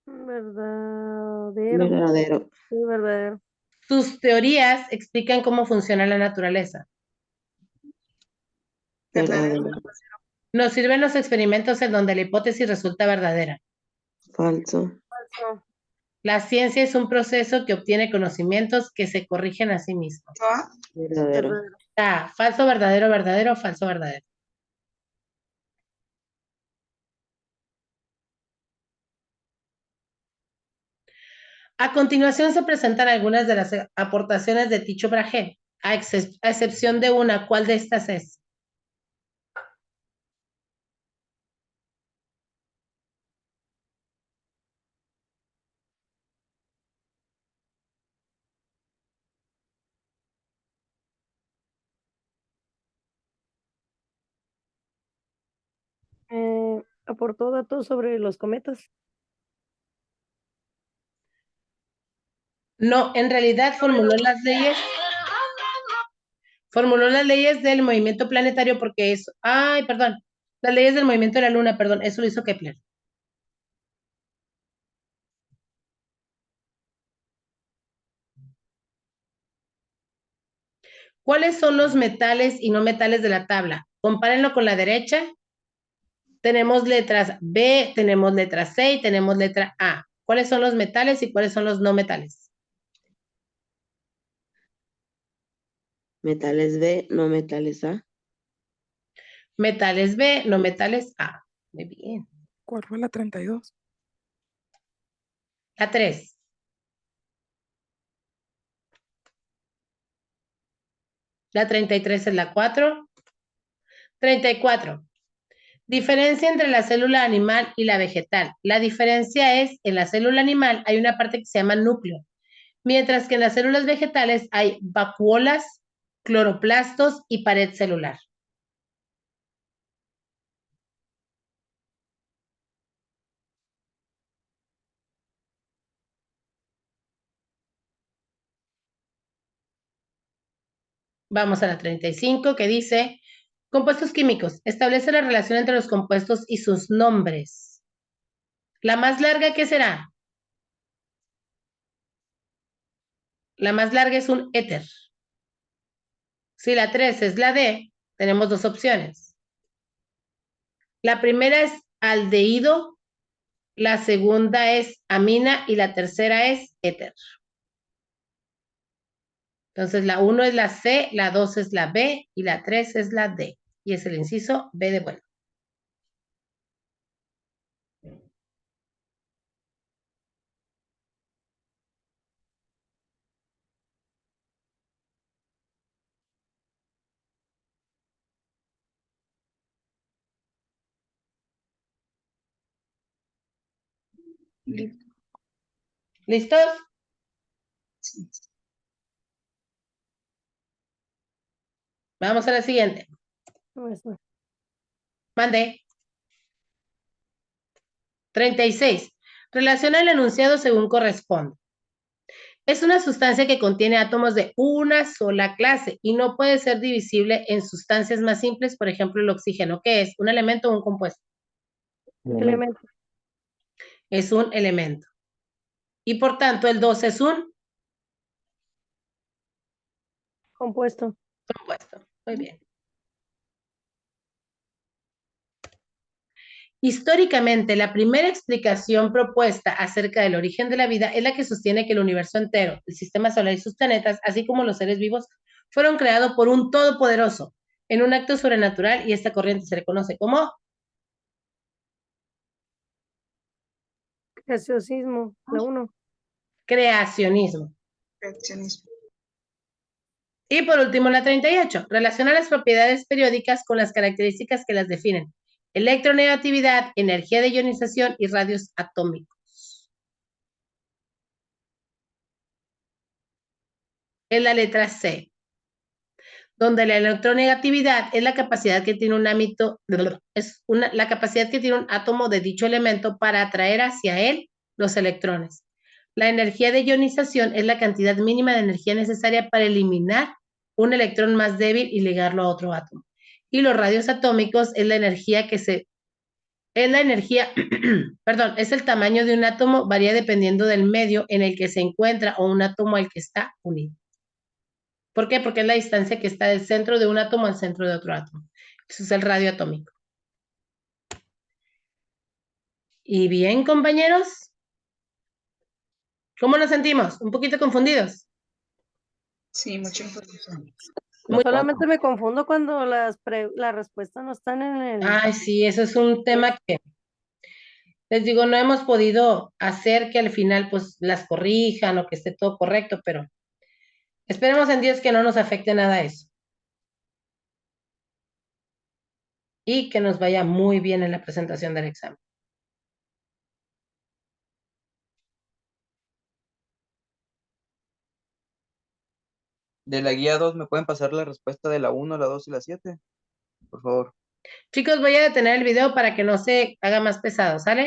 Verdadero. Verdadero. Sí, verdadero. Sus teorías explican cómo funciona la naturaleza. Verdadero. Nos sirven los experimentos en donde la hipótesis resulta verdadera. Falso. Falso. La ciencia es un proceso que obtiene conocimientos que se corrigen a sí mismos. Verdadero. Falso, verdadero, verdadero, falso, verdadero. A continuación se presentan algunas de las aportaciones de Tycho Brahe, a excepción de una. ¿Cuál de estas es? Aportó datos sobre los cometas. No, en realidad formuló las leyes del movimiento planetario porque es, las leyes del movimiento de la luna, perdón, eso lo hizo Kepler. ¿Cuáles son los metales y no metales de la tabla? Compárenlo con la derecha. Tenemos letras B, tenemos letra C y tenemos letra A. ¿Cuáles son los metales y cuáles son los no metales? Metales B, no metales A. Metales B, no metales A. Muy bien. ¿Cuál fue la 32? La 3. La 33 es la 4. 34. Diferencia entre la célula animal y la vegetal. La diferencia es, en la célula animal hay una parte que se llama núcleo, mientras que en las células vegetales hay vacuolas, cloroplastos y pared celular. Vamos a la 35, que dice, compuestos químicos. Establece la relación entre los compuestos y sus nombres. La más larga, ¿qué será? La más larga es un éter. Si la 3 es la D, tenemos dos opciones. La primera es aldehído, la segunda es amina y la tercera es éter. Entonces, la 1 es la C, la 2 es la B y la 3 es la D. Y es el inciso B de bueno. ¿Listos? Vamos a la siguiente. Mande. 36. Relaciona el enunciado según corresponde. Es una sustancia que contiene átomos de una sola clase y no puede ser divisible en sustancias más simples, por ejemplo, el oxígeno. ¿Qué es? ¿Un elemento o un compuesto? Elemento. Es un elemento. Y por tanto, el 2 es un Compuesto. compuesto. Muy bien. Históricamente, la primera explicación propuesta acerca del origen de la vida es la que sostiene que el universo entero, el sistema solar y sus planetas, así como los seres vivos, fueron creados por un todopoderoso en un acto sobrenatural, y esta corriente se le conoce como Creacionismo, la 1. creacionismo. Creacionismo. Y por último, la 38. Relaciona las propiedades periódicas con las características que las definen. Electronegatividad, energía de ionización y radios atómicos. Es la letra C, donde la electronegatividad es la capacidad que tiene la capacidad que tiene un átomo de dicho elemento para atraer hacia él los electrones. La energía de ionización es la cantidad mínima de energía necesaria para eliminar un electrón más débil y ligarlo a otro átomo. Y los radios atómicos es la energía perdón, es el tamaño de un átomo, varía dependiendo del medio en el que se encuentra o un átomo al que está unido. ¿Por qué? Porque es la distancia que está del centro de un átomo al centro de otro átomo. Eso es el radio atómico. Y bien, compañeros, ¿cómo nos sentimos? ¿Un poquito confundidos? Sí, mucha información. Solamente me confundo cuando las respuestas no están en el... Ay, sí, eso es un tema que, les digo, no hemos podido hacer que al final pues las corrijan o que esté todo correcto, pero esperemos en Dios que no nos afecte nada eso. Y que nos vaya muy bien en la presentación del examen. De la guía 2, ¿me pueden pasar la respuesta de la 1, la 2 y la 7? Por favor. Chicos, voy a detener el video para que no se haga más pesado, ¿sale?